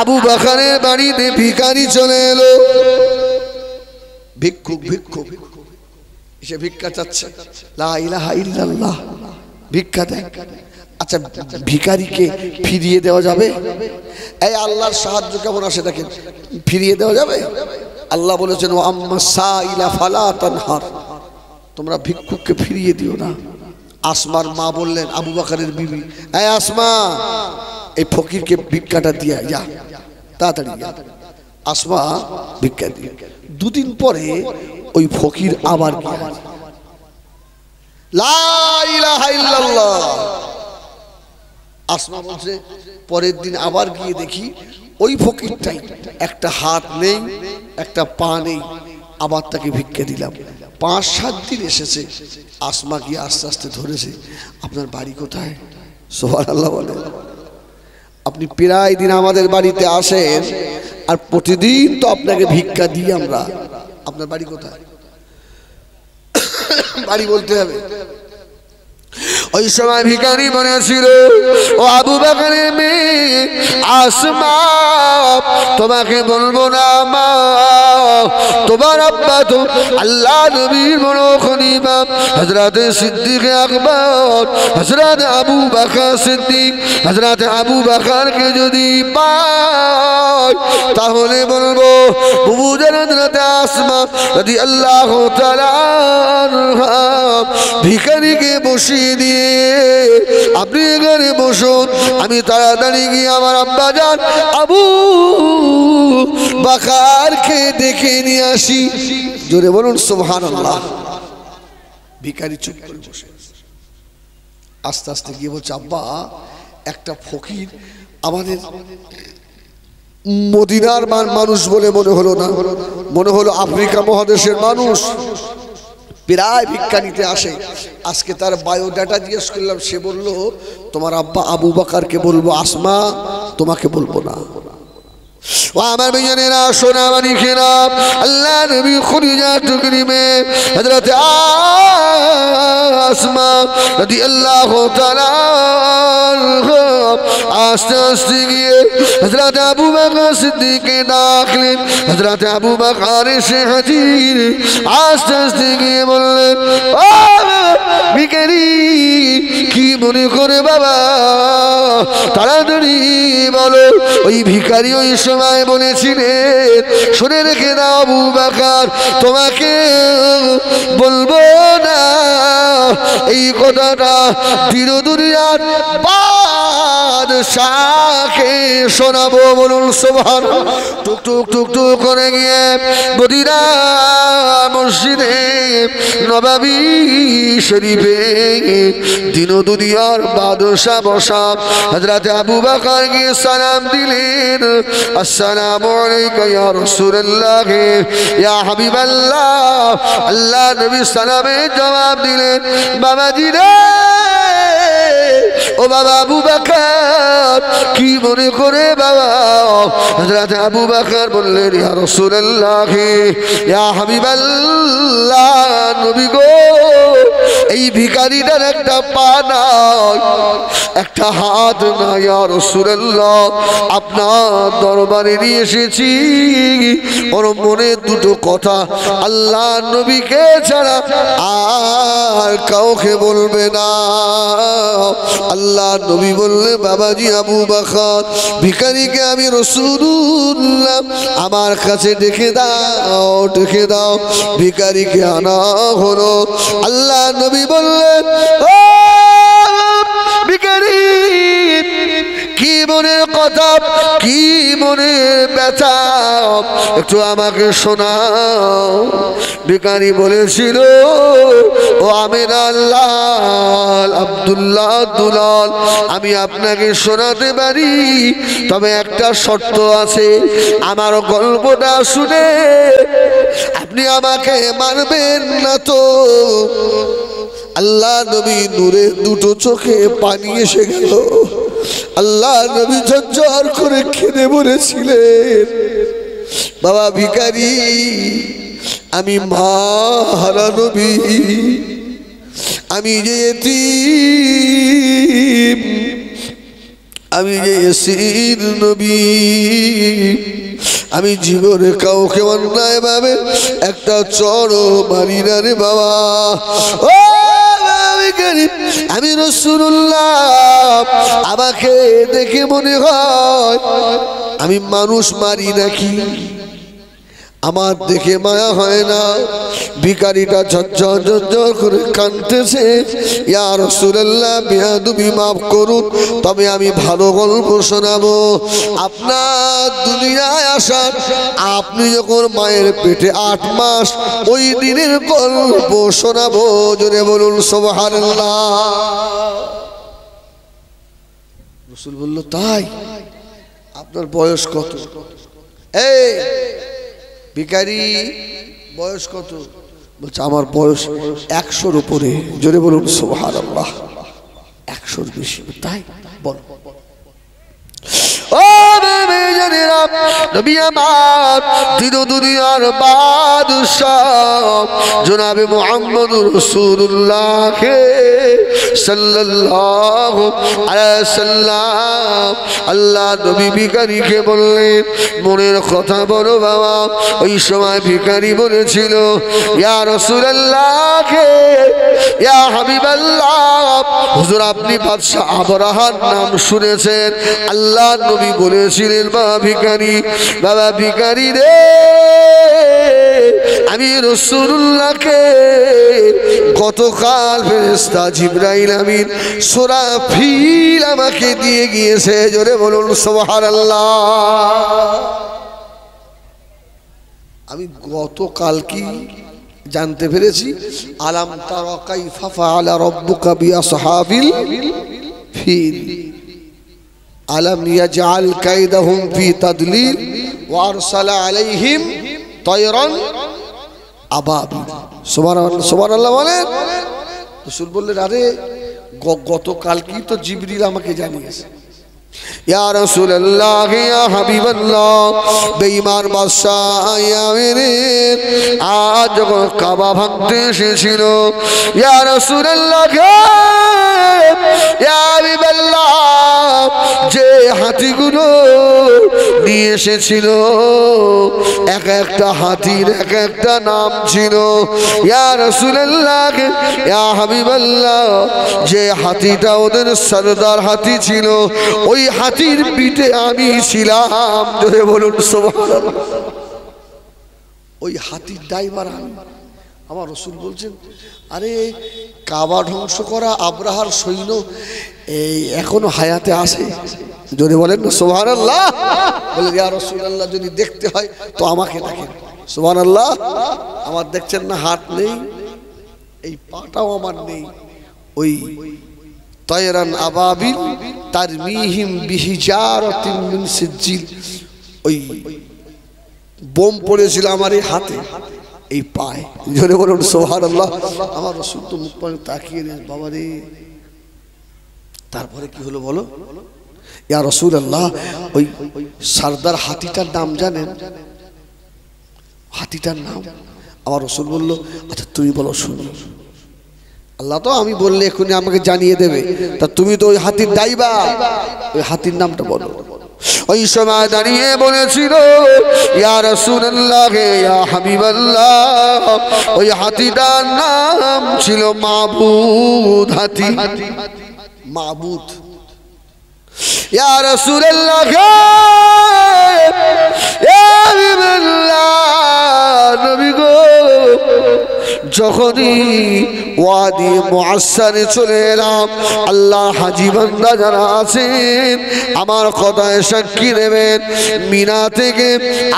আবু বকরের বাড়িতে ভিখারি চলে এলো, ভিক্ষুক এসে ভিক্ষা চাচ্ছে, লা ইলাহা ইল্লাল্লাহ, ভিক্ষা দেয়। আচ্ছা, ভিখারিকে ফিরিয়ে দেওয়া যাবে? এই আল্লাহর সাহায্য কেমন আসে দেখেন, ফিরিয়ে দেওয়া যাবে? আল্লাহ বলেছেন, ওয়া আম্মা সাইলা ফালা তানহার, তোমরা ভিক্ষুককে ফিরিয়ে দিও না। আসমার মা বললেন, আবু বকরের বিবি, এই আসমা, এই ফকিরকে ভিক্ষাটা দিয়া যা, তাড়াতাড়ি যা। আসমা ভিক্ষা দিয়ে 2 দিন পরে ওই ফকির আবার গিয়ে, লা ইলাহা ইল্লাল্লাহ। আসমা বলছে, পরের দিন আবার গিয়ে দেখি ওই ফকিরটাই, একটা হাত নেই, একটা পা নেই, আবার তাকে ভিক্ষা দিলাম। 5-7 দিন এসেছে। আসমা গিয়ে আস্তে আস্তে ধরেছে, আপনার বাড়ি কোথায়? সুবহানাল্লাহ বলে। আপনি প্রায় দিন আমাদের বাড়িতে আসেন, আর প্রতিদিন তো আপনাকে ভিক্ষা দিই আমরা, আপনার বাড়ি কোথায়? বাড়ি বলতে হবে। ওই সময় ভিখারি বলেছিল, ও আবু বকরের মেয়ে আসমা, তোমাকে বলবো না মা, তোমার আব্বা তো আল্লাহ নবীর বড় খলিফা হযরত সিদ্দিক আকবর, হযরত আবু বকর সিদ্দিক। হযরত আবু বকরকে যদি পাই তাহলে বলবো, বুবুজান হযরত আসমা রাদিয়াল্লাহু তাআলা আনহা ভিখারিকে বসিয়ে দিয়ে, আপনি এখানে বসুন, আমি তাড়াতাড়ি গিয়ে আমার আব্বা জান আবু বকরকে ডেকে নিয়ে আসি। জোরে বলুন সুবহানাল্লাহ। ভিখারি চুপ করে বসে, আস্তে আস্তে গিয়ে বলছে, আব্বা, একটা ফকির আমাদের মদিনার মানুষ বলে মনে হলো না, মনে হলো আফ্রিকা মহাদেশের মানুষ, প্রায় ভিক্ষা নিতে আসে। আজকে তার বায়োডাটা জিজ্ঞেস করলাম, সে বলল তোমার আব্বা আবু বকরকে বলবো, আসমা তোমাকে বলবো না। ও আমার ভাইয়েরা, সোনা মানিকেরা, আল্লাহ নবী খুদিজা টুকরিমে হযরত আসমা রাদিয়াল্লাহু তাআলা আস্তে আস্তে গিয়ে হযরত আবু বকর সিদ্দিককে ডাকলেন। হযরত আবু বকর এসে হাজির। আস্তে আস্তে গিয়ে বললেন, ও ভিখারি, কি মনে করে বাবা, তাড়াতাড়ি বলো। ওই ভিখারি ওই সময় বলেছিলেন, শুনে রেখে দাও আবু বকর, তোমাকে বলবো না এই কথাটা, দুনিয়ার বাদশাহকে শোনাবো। বলুন সুবহানাল্লাহ। টুক টুক টুক টুক করে গিয়ে মদিনা মসজিদে নববী শরীফে দুনিয়ার বাদশাহ বসা। হযরত আবু বকর গিয়ে সালাম দিলেন, আসসালামু আলাইকা ইয়া রাসূলুল্লাহ ইয়া হাবিবাল্লাহ। আল্লাহ নবী সালামের জবাব দিলেন, বাবাজি রে, ও বাবা আবু বকর, কি মনে করে বাবা? হযরত আবু বকর বললেন, ইয়া রাসূলুল্লাহ ইয়া হাবিবাল্লাহ, নবী গো, এই ভিখারিটার একটা পা নাই, একটা হাত নাই। ইয়া রাসূলুল্লাহ, আপনার দরবারে নিয়ে এসেছি, ওর মনে দুটো কথা আল্লাহ নবীকে ছাড়া আর কাউকে বলবে না। আল্লাহ নবী বললে, বাবাজি আবু বকর, ভিখারিকে আমি রাসূলুল্লাহ আমার কাছে ডেকে দাও, ডেকে দাও। ভিখারিকে আনা হলো। আল্লাহ নবী বললেন, ও ভিখারি, কি মনের কথা, কি মনের ব্যথা, একটু আমাকে শোনাও। ভিখারি বলেছিল, ও আমিনার লাল আব্দুল্লাহ দুলাল, আমি আপনাকে শোনাতে পারি, তবে একটা শর্ত আছে। আমার গল্পটা শুনে আপনি আমাকে মারবেন না তো? আল্লাহ নবী নূরে দুটো চোখে পানি এসে গেল। আল্লাহ নবী ঝরঝর করে কেঁদে বলেছিলেন, বাবা ভিখারি, আমি মা হারা নবী, আমি যে এতিম, আমি যে এসির নবী, আমি জীবনে কাউকে অন্যায় ভাবে একটা চড়ো মারি না রে বাবা। ও আমি রাসূলুল্লাহ, আমাকে দেখে মনে হয় আমি মানুষ মারি নাকি, আমার দেখে মায়া হয় না। ভিখারিটা ঝরঝর ঝরঝর করে কাঁদতেছে, ইয়া রাসূলুল্লাহ, বেয়াদবি মাফ করুন, তবে আমি ভালো গল্প শোনাবো। আপনার দুনিয়ায় আসার, আপনি যখন মায়ের পেটে 8 মাস, ওই দিনের গল্প শোনাবো। জোরে বলুন সুবহানাল্লাহ। রাসূল বলল, তাই? আপনার বয়স কত? এই ভিখারি, বয়স কত? বলছে, আমার বয়স 100-র উপরে। জোরে বলুন সুবহানাল্লাহ। 100-র বেশি? তাই বল। ও জানেরা, নবী আমার দুনিয়ার বাদশাহ জনাবে মুহাম্মদুর রাসূলুল্লাহ সাল্লাল্লাহু আলাইহি সাল্লাম, আল্লাহ নবী ভিখারিকে বললেন, মনের কথা বলো বাবা। ওই সময় ভিখারি বলেছিল, ইয়া রাসূলুল্লাহ, ইয়া হাবিবাল্লাহ, হুজুর আপনি বাদশা আবরাহার নাম শুনেছেন? আল্লাহ নবী বলেছিলেন, বাবা ভিখারি, বাবা ভিখারি রে, আমি রাসূলুল্লাহকে গতকাল ফেরেশতা জিবরাইল আমিন সুরাফিল আমাকে দিয়ে গিয়েছে। জোরে বলুন সুবহানাল্লাহ। আমি গতকাল কি জানতে পেরেছি, আলাম তারা কাইফা ফাআলা রাব্বুকা বিআসহাবিল ফিল আলাম ইয়াজআল কাইদাহুম ফি তাদলিল ওয়া আরসালা আলাইহিম তায়রান আবাবিল। সুবহানাল্লাহ, সুবহানাল্লাহ বলেন। রাসূল বললেন, আরে গতকাল কি তো জিবরিল আমাকে জানিয়েছে। ইয়া রাসূলুল্লাহ, ইয়া হাবিবাল্লাহ, বেঈমান বাদশা ইয়া মেরে যখন কাবা ভাঙতে এসেছিল, ইয়া রাসূলুল্লাহ ইয়া হাবিবাল্লাহ, যে হাতিগুলো নিয়ে এসেছিল এক একটা হাতির এক একটা নাম ছিল। ইয়া রাসূলুল্লাহ ইয়া হাবিবাল্লাহ, যে হাতিটা ওদের সরদার হাতি ছিল, ওই হাতির পিঠে আমি ছিলাম। জোরে বলুন সুবহানাল্লাহ। ওই হাতির ড্রাইভার আমি। আমার রাসূল বলছেন, আরে কাবা ধ্বংস করা আব্রাহার সৈন্য এই এখনো হায়াতে আছে? যদি বলেন না সুবহানাল্লাহ। বলে ইয়া রাসূলুল্লাহ, যদি দেখতে হয় তো আমাকে দেখেন। সুবহানাল্লাহ। আমার দেখছেন না হাত নেই, এই পাটাও আমার নেই। ওই তায়রান আবাবিল তারমিহিম বিহিজারাতিন মিন সিজিল, ওই বোম পড়েছিল আমার এই হাতে, এই পায়ে। জোরে বলুন সুবহানাল্লাহ। আমার রাসূল তো মুখ পানে তাকিয়ে নেন, বাবা রে। তারপরে কি হলো বলো? ইয়া রাসূলুল্লাহ, ওই সরদার হাতিটার নাম জানেন? হাতিটার নাম আমার রাসূল বলল, আচ্ছা তুমি বলো শুনি। আল্লাহ তো আমি বললে এখনই আমাকে জানিয়ে দেবে, তা তুমি তো ওই হাতির ড্রাইভার, ওই হাতির নামটা বলো। ওই সময় দাঁড়িয়ে বলেছিল, ইয়া রাসূলুল্লাহ ইয়া হাবিবাল্লাহ, ওই হাতিটার নাম ছিল মাবুদ হাতি। মাবুদ। ইয়া রাসূলুল্লাহ ইয়া হাবিবাল্লাহ, নবী গো, যখনই ওয়াদি মুআসসারে চলে এলাম, আল্লাহ হাজী বান্দা যারা আছেন আমার কথায় সাক্ষী দেবেন, মিনা থেকে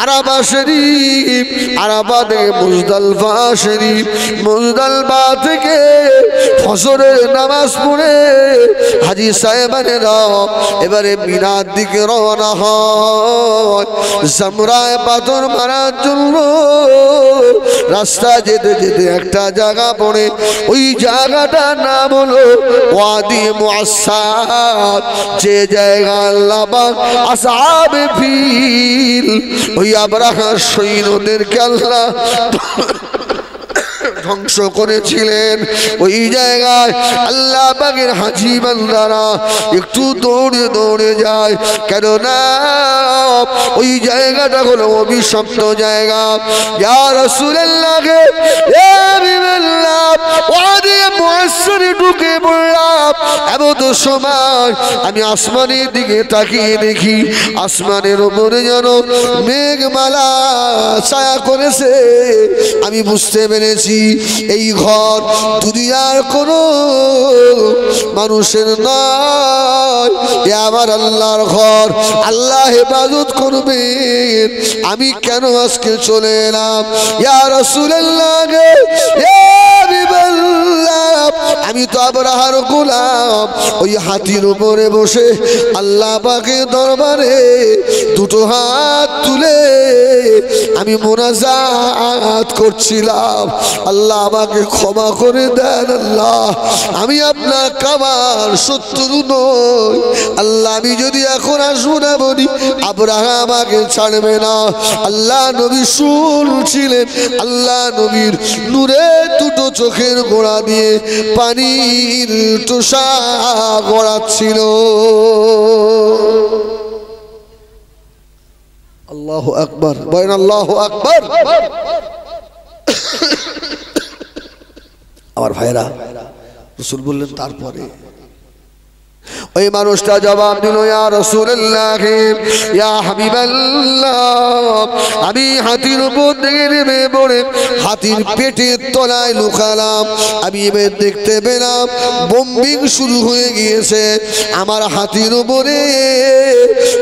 আরাফা শরীফ, আরাফা থেকে মুজদালিফা শরীফ, মুজদালিফা থেকে ফজরের নামাজ পড়ে হাজী সাহেবানেরা এবারে মিনার দিকে রওনা হয় জামরায় পাথর মারার জন্য। রাস্তা যেতে যেতে একটা জায়গা পড়ে, ওই জায়গাটার নাম হলো ওয়াদি মুআসসার, যে জায়গা আল্লাহ পাক আসহাবে ফিল, ওই আব্রাহার সৈন্যদেরকে আল্লাহ ধ্বংস করেছিলেন। ওই জায়গায় আল্লাহ পাকের হাজী বান্দারা একটু দৌড়ে দৌড়ে যায়, কেননা ওই জায়গাটা হলো অভিশপ্ত জায়গা। ইয়া রাসূলুল্লাহ ইয়া হাবিবাল্লাহ, ওয়াদি মুআসসারে ঢুকে পড়লাম। এমন সময় আমি আসমানের দিকে তাকিয়ে দেখি, আসমানের উপরে যেন মেঘমালা ছায়া করেছে। আমি বুঝতে পেরেছি এই ঘর দুনিয়ার কোন মানুষের নয়, এ আমার আল্লাহর ঘর। আল্লাহ হেফাজত করবেন। আমি কেন আজকে চলে এলাম? ইয়া রাসূলুল্লাহ ইয়া হাবিবাল্লাহ, আমি তো আব্রাহার গোলাম। ওই হাতির উপরে বসে আল্লাহ পাকের দরবারে দুটো হাত তুলে আমি মুনাজাত করছিলাম, আল্লাহ আমাকে ক্ষমা করে দেন। আল্লাহ, আমি আপনার কাবার শত্রু নই। আল্লাহ, আমি যদি এখন আসবো না বলি, আব্রাহা আমাকে ছাড়বে না। আল্লাহ নবী শুনছিলেন, আল্লাহ নবীর নূরে দুটো চোখের গোড়া দিয়ে পানির তোষা গড়াচ্ছিল। আল্লাহু আকবার, বলেন আল্লাহু আকবার। আমার ভাইরা, রাসূল বললেন তারপরে ওই মানুষটা জবাব দিল, ইয়া রাসূলুল্লাহ ইয়া হাবিবাল্লাহ, আমি হাতির উপর থেকে নেমে পড়ে হাতির পেটের তলায় লুকালাম। আমি এবার দেখতে পেলাম বোম্বিং শুরু হয়ে গিয়েছে আমার হাতির উপরে।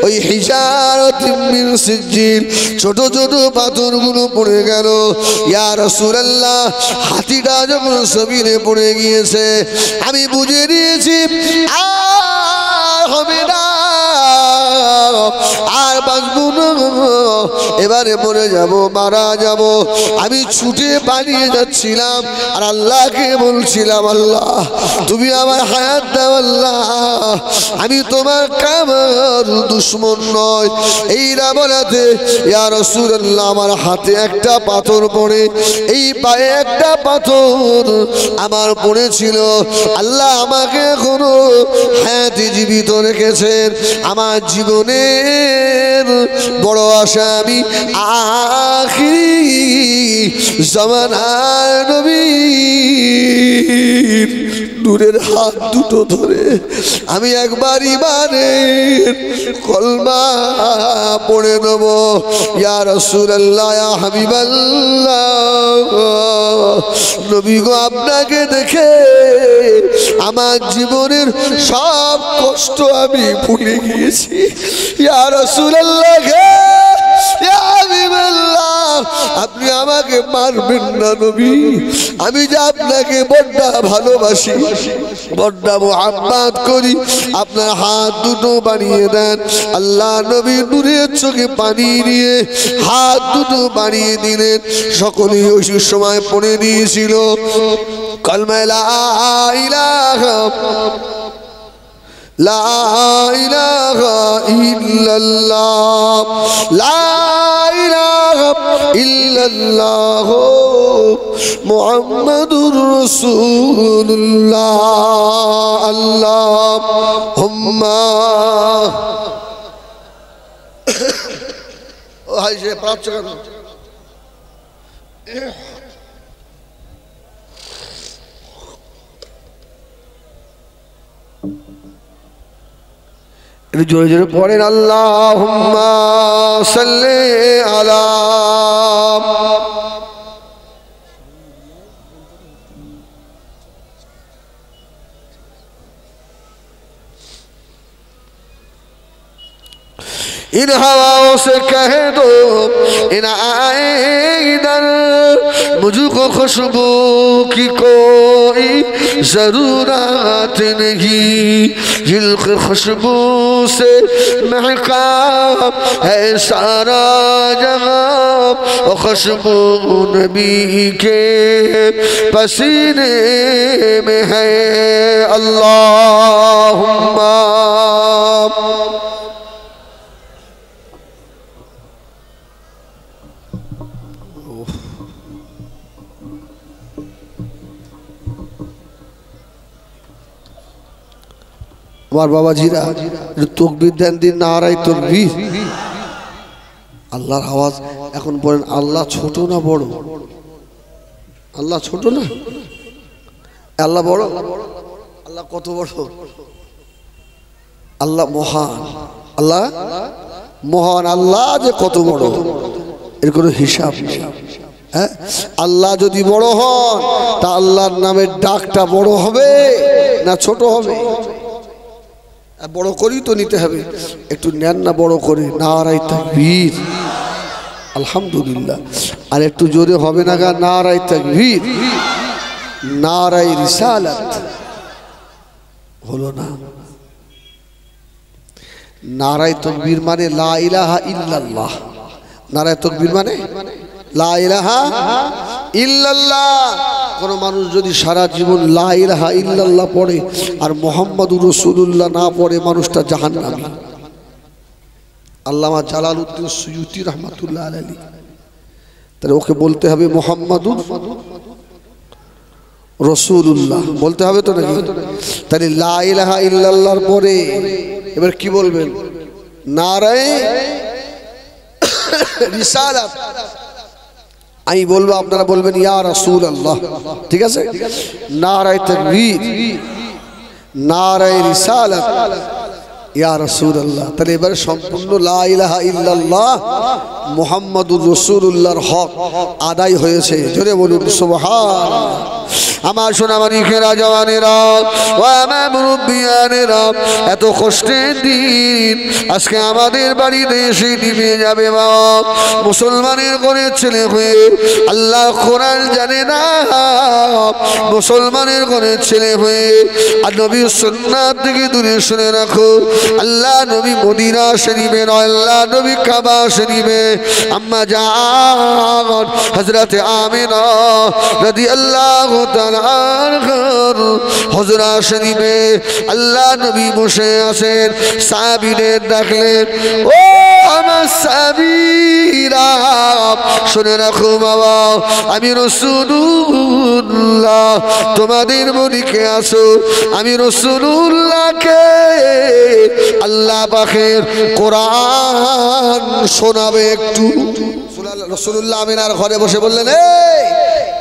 ওই হিজারাতিন মিন সিজিল, ছোট ছোট পাথরগুলো পড়ে গেল। ইয়া রাসূলুল্লাহ, হাতিটা যখন জমিনে পড়ে গিয়েছে আমি বুঝে নিয়েছি হবে না। আর বাঁচবো না, এবারে মরে যাব, মারা যাব। আমি ছুটে পালিয়ে যাচ্ছিলাম আর আল্লাহকে বলছিলাম, আল্লাহ তুমি আমার হায়াত দাও আল্লাহ, আমি তোমার কামার দুশ্মন নয়। এইরা বলাতে ইয়া রাসূলুল্লাহ আমার হাতে একটা পাথর পড়ে, এই পায়ে একটা পাথর আমার পড়েছিল। আল্লাহ আমাকে এখনো হায়াতে জীবিত রেখেছেন। আমার জীবনের বড় আশা আমি আখিরি জামানার নবীর নূরের হাত দুটো ধরে আমি একবার ইমানের কলমা পড়ে নেব। ইয়া রাসূলুল্লাহ ইয়া হাবিবাল্লাহ, নবী গো আপনাকে দেখে আমার জীবনের সব কষ্ট আমি ভুলে গিয়েছি। ইয়া রাসূলুল্লাহ ইয়া হাবিবাল্লাহ, আপনি আমাকে মারবেন না নবী, আমি যে আপনাকে বড্ড ভালোবাসি, বড্ড মুহাব্বত করি। আপনার হাত দুটো বাড়িয়ে দেন। আল্লাহ নবী নূরের চোখে পানি নিয়ে হাত দুটো বাড়িয়ে দিলেন। সকলেই ওই সময় পড়ে নিয়েছিল কালমা লা ইলাহা লা ইলাহা ইল্লাল্লাহ, লা ইলাহা ইল্লাল্লাহ মুহাম্মাদুর রাসূলুল্লাহ। আল্লাহুম্মা ও হাই যে প্রাপ্ত কেন একটু জোরে জোরে পড়েন, আল্লাহুম্মা সাল্লি আলা इन हवाओं से कह दो इन आए इधर, मुझको खुशबू की कोई ज़रूरत नहीं, जिल्क खुशबू से महका है सारा जहां, और खुशबू नबी के पसीने में है। अल्लाहुम्मा আমার বাবাজিরা তাকবীর দেন, দিন নারায়ে তাকবীর। আল্লাহর আওয়াজ এখন বলেন, আল্লাহ ছোট না বড়? আল্লাহ ছোট না, আল্লাহ বড়? আল্লাহ কত বড়? আল্লাহ মহান, আল্লাহ মহান। আল্লাহ যে কত বড় এর কোনো হিসাব নেই। হ্যাঁ, আল্লাহ যদি বড় হন তা আল্লাহর নামের ডাকটা বড় হবে না ছোট হবে? বড় করি তো নিতে হবে, একটু নেন না বড় করে, নারায়ে তাকবীর, আলহামদুলিল্লাহ। আর একটু জোরে হবে না গা, নারায়ে তাকবীর, নারায়ে রিসালাত হলো না। নারায়ে তাকবীর মানে লা ইলাহা ইল্লাল্লাহ। নারায়ে তাকবীর মানে লা ইলাহা ইল্লাল্লাহ। কোনো মানুষ যদি সারা জীবন লা ইলাহা ইল্লাল্লাহ পড়ে আর মুহাম্মাদুর রাসূলুল্লাহ না পড়ে, মানুষটা জাহান্নামী। আল্লামা জালালউদ্দিন সুয়ুতি রাহমাতুল্লাহ আলাইহি, তাহলে ওকে বলতে হবে মুহাম্মাদুর রাসূলুল্লাহ বলতে হবে তো নাকি? তাহলে লা ইলাহা ইল্লাল্লাহর পরে এবার কি বলবেন? নারায়ে রিসালাত। আমি বলবো, আপনারা বলবেন ইয়া রাসূলুল্লাহ, ঠিক আছে? নারায়ে তাকবীর, নারায়ে রিসালাত, ইয়া রাসূলুল্লাহ। তাহলে এবারে সম্পূর্ণ লা ইলাহা ইল্লাল্লাহ মুহাম্মাদুর রাসূলুল্লাহর হক আদায় হয়েছে। জোরে বলুন সুবহানাল্লাহ। আমার সোনামানিকেরা জওয়ানেরা ও আমার মুরব্বিয়ানেরা, এত কষ্টের দিন আজকে আমাদের বাড়িতে এসে নিভে যাবে বাবা। মুসলমানের ঘরের ছেলে হয়ে আল্লাহ কোরআন জানে না, মুসলমানের ঘরের ছেলে হয়ে আর নবীর সুন্নাত থেকে দূরে শুনে রাখো। আল্লাহ নবী মদিনা শরীফে নয়, আল্লাহ নবী কাবা শরীফে আম্মা জান হযরত আমিনা রাদিয়াল্লাহু তাআলা আনহার হুজরা শরীফে আল্লাহ নবী বসে আছেন। সাহাবীদের ডাকলেন, ও আমার সাহাবীরা শুনে রাখো বাবা, আমি রাসূলুল্লাহ তোমাদের মনিকে আসো। আমি রাসূলুল্লাহকে আল্লাহ পাকের কোরআন শোনাবে একটু। রাসূলুল্লাহ আমিনার ঘরে বসে বললেন, এই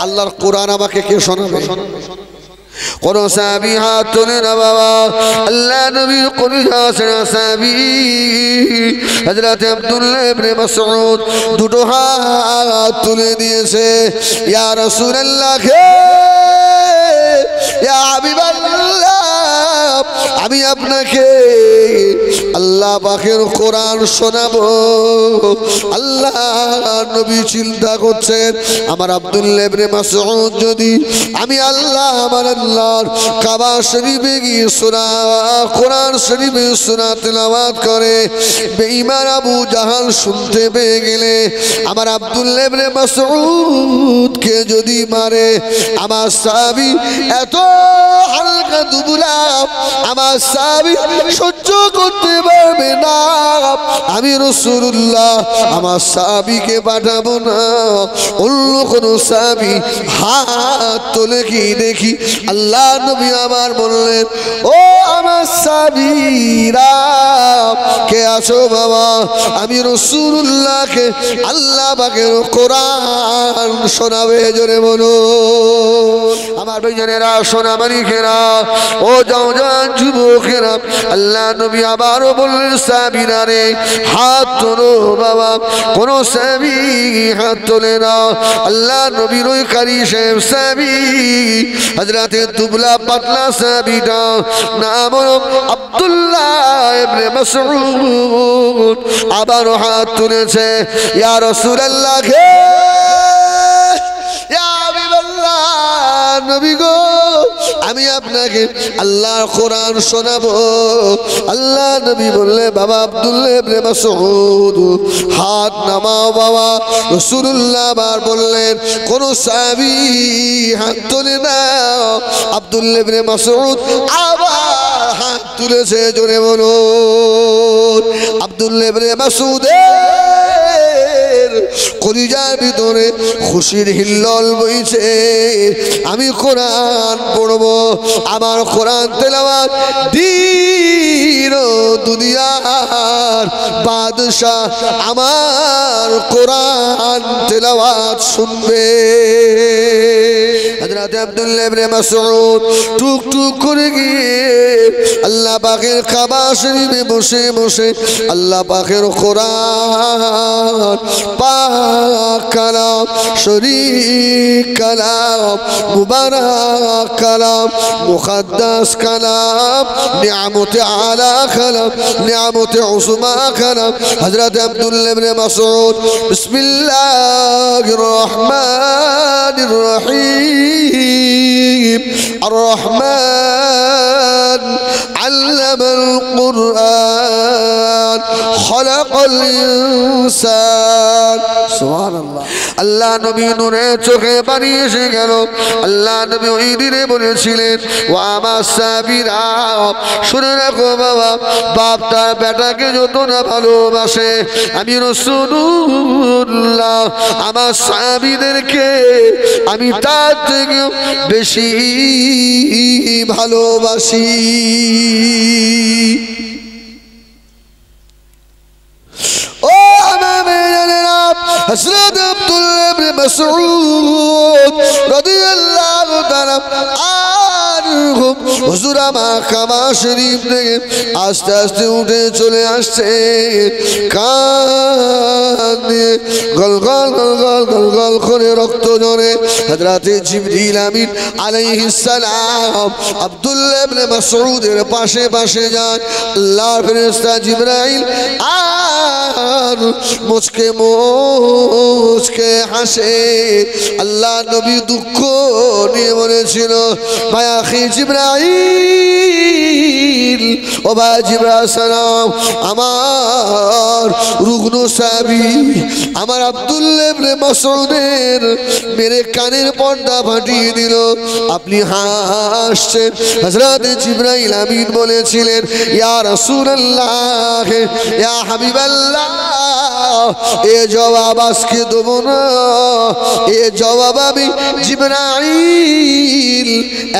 আল্লাহর কোরআন আমাকে কে শোনাবে? কোন সাহাবী হাত তুলে না বাবা। আল্লাহ নবীর কলিজা সাহাবী হযরত আব্দুল্লাহ ইবনে মাসউদ দুটো হাত তুলে দিয়েছে, ইয়া রাসূলুল্লাহ হে ইয়া হাবিবাল্লাহ, আমি আপনাকে আল্লাহ পাকের কোরআন শোনাবো। আল্লাহ নবী চিন্তা করছেন, আমার আব্দুল্লাহ ইবনে মাসউদ যদি আমি আল্লাহ আমার আল্লাহর কাবা শরীফে গিয়ে সূরা কোরআন শরীফে সূরা তেলাওয়াত করে বেঈমান আবু জাহাল শুনতে পেয়ে গেলে আমার আব্দুল্লাহ ইবনে মাসউদকে যদি মারে, আমার সাহাবী এত হালকা দুবুলা আমার সাহাবী সহ্য করতে পারবে না। আমি রাসূলুল্লাহ আমার সাহাবীকে পাঠাবো না, অন্য কোন সাহাবী হাত তোলে কি দেখি। আল্লাহ নবী আমার বললেন, ও আমার সাহাবীরা কে আছো বাবা, আমি রাসূলুল্লাহকে আল্লাহ পাকের কোরআন শোনাবে। জোরে বলো আমার ভাইজানেরা, সোনামানিকেরা, ও জওয়ান যুবকেরা, আল্লাহ নবী আবারও বললেন, সাহাবীরা রে হাত তোলো বাবা। কোন সাহাবী হাত তোলে না। আল্লাহ নবীর ওই কারি সাহেব সাহাবী হযরত দুবলা পাতলা সাহাবীটা নাম হলো আব্দুল্লাহ ইবনে মাসউদ আবারও হাত তুলেছে, ইয়া রাসূলুল্লাহ হে ইয়া হাবিবাল্লাহ, নবী গো আমি আপনাকে আল্লাহর কোরআন শোনাবো। আল্লাহ নবী বললে, বাবা আব্দুল্লাহ ইবনে মাসউদ হাত নামাও বাবা। রাসূলুল্লাহ আবার বললেন, কোন সাহাবী হাত তোলে না। আব্দুল্লাহ ইবনে মাসউদ আবার হাত তুলেছে। জোরে বলুন, আব্দুল্লাহ ইবনে মাসউদের কলিজার ভিতরে খুশির হিল্লোল বইছে। আমি কোরআন পড়বো, আমার কোরআন তেলাওয়াত দিন ও দুনিয়ার বাদশাহ আমার কোরআন তেলাওয়াত শুনবে। হযরত আব্দুল্লাহ ইবনে মাসউদ টুক টুক করে গিয়ে আল্লাহ পাকের কাবা শরীফে বসে বসে আল্লাহ পাকের কোরআন পাক কালাম শরীফ কালাম মুবারক কালাম মুকদ্দাস কালাম নিয়ামতে আলা কালাম নিয়ামতে উসমা কালাম হযরত আব্দুল্লাহ ইবনে মাসউদ বিসমিল্লাহির রহমানির রহিম আর রহমান আল্লামাল কুরআন খলাকাল ইনসান। সুবহানাল্লাহ। আল্লাহ নবী নূরে চোখে পানি এসে গেল। আল্লাহ নবী ওই দিনে বলেছিলেন, ও আমার সাহাবীরা শুনে রাখো বাবা, বাপ তার বেটাকে যত না ভালোবাসে, আমি রাসূলুল্লাহ আমার সাহাবীদেরকে আমি তার থেকে বেশি ভালোবাসি। ও আমার মেয়েরা, হযরত আব্দুল্লাহ ইবনে মাসউদ রাদিয়াল্লাহু তাআলা আনহুম হুজুর আমার কাবা শরীফ থেকে আস্তে আস্তে উঠে চলে আসছে কান দিয়ে গল গল গল গল গল গল করে রক্ত ঝরে হযরতে জিবরিল আমিন আলাইহিস সালাম আব্দুল্লাহ ইবনে মাসউদের পাশে পাশে যায় আল্লাহর ফেরেশতা জিবরাইল আর মুচকে মুচকে হাসে আল্লাহ নবী দুঃখ নিয়ে বলেছিল ভাই আখি জিবরাইল ও ভাই জিবরাইল সালাম আমার রুগ্ন সাহাবী আমার আব্দুল্লাহ ইবনে মাসউদের মেরে কানের পর্দা ফাটিয়ে দিল আপনি হাসছেন হযরত জিবরাইল আমিন বলেছিলেন ইয়া রাসূলুল্লাহ ইয়া হাবিবাল্লাহ এ জবাব আজকে দেব না এ জবাব আমি জিবরাইল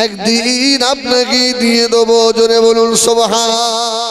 একদিন আপনাকে দিয়ে দেবো জোরে বলুন সুবহান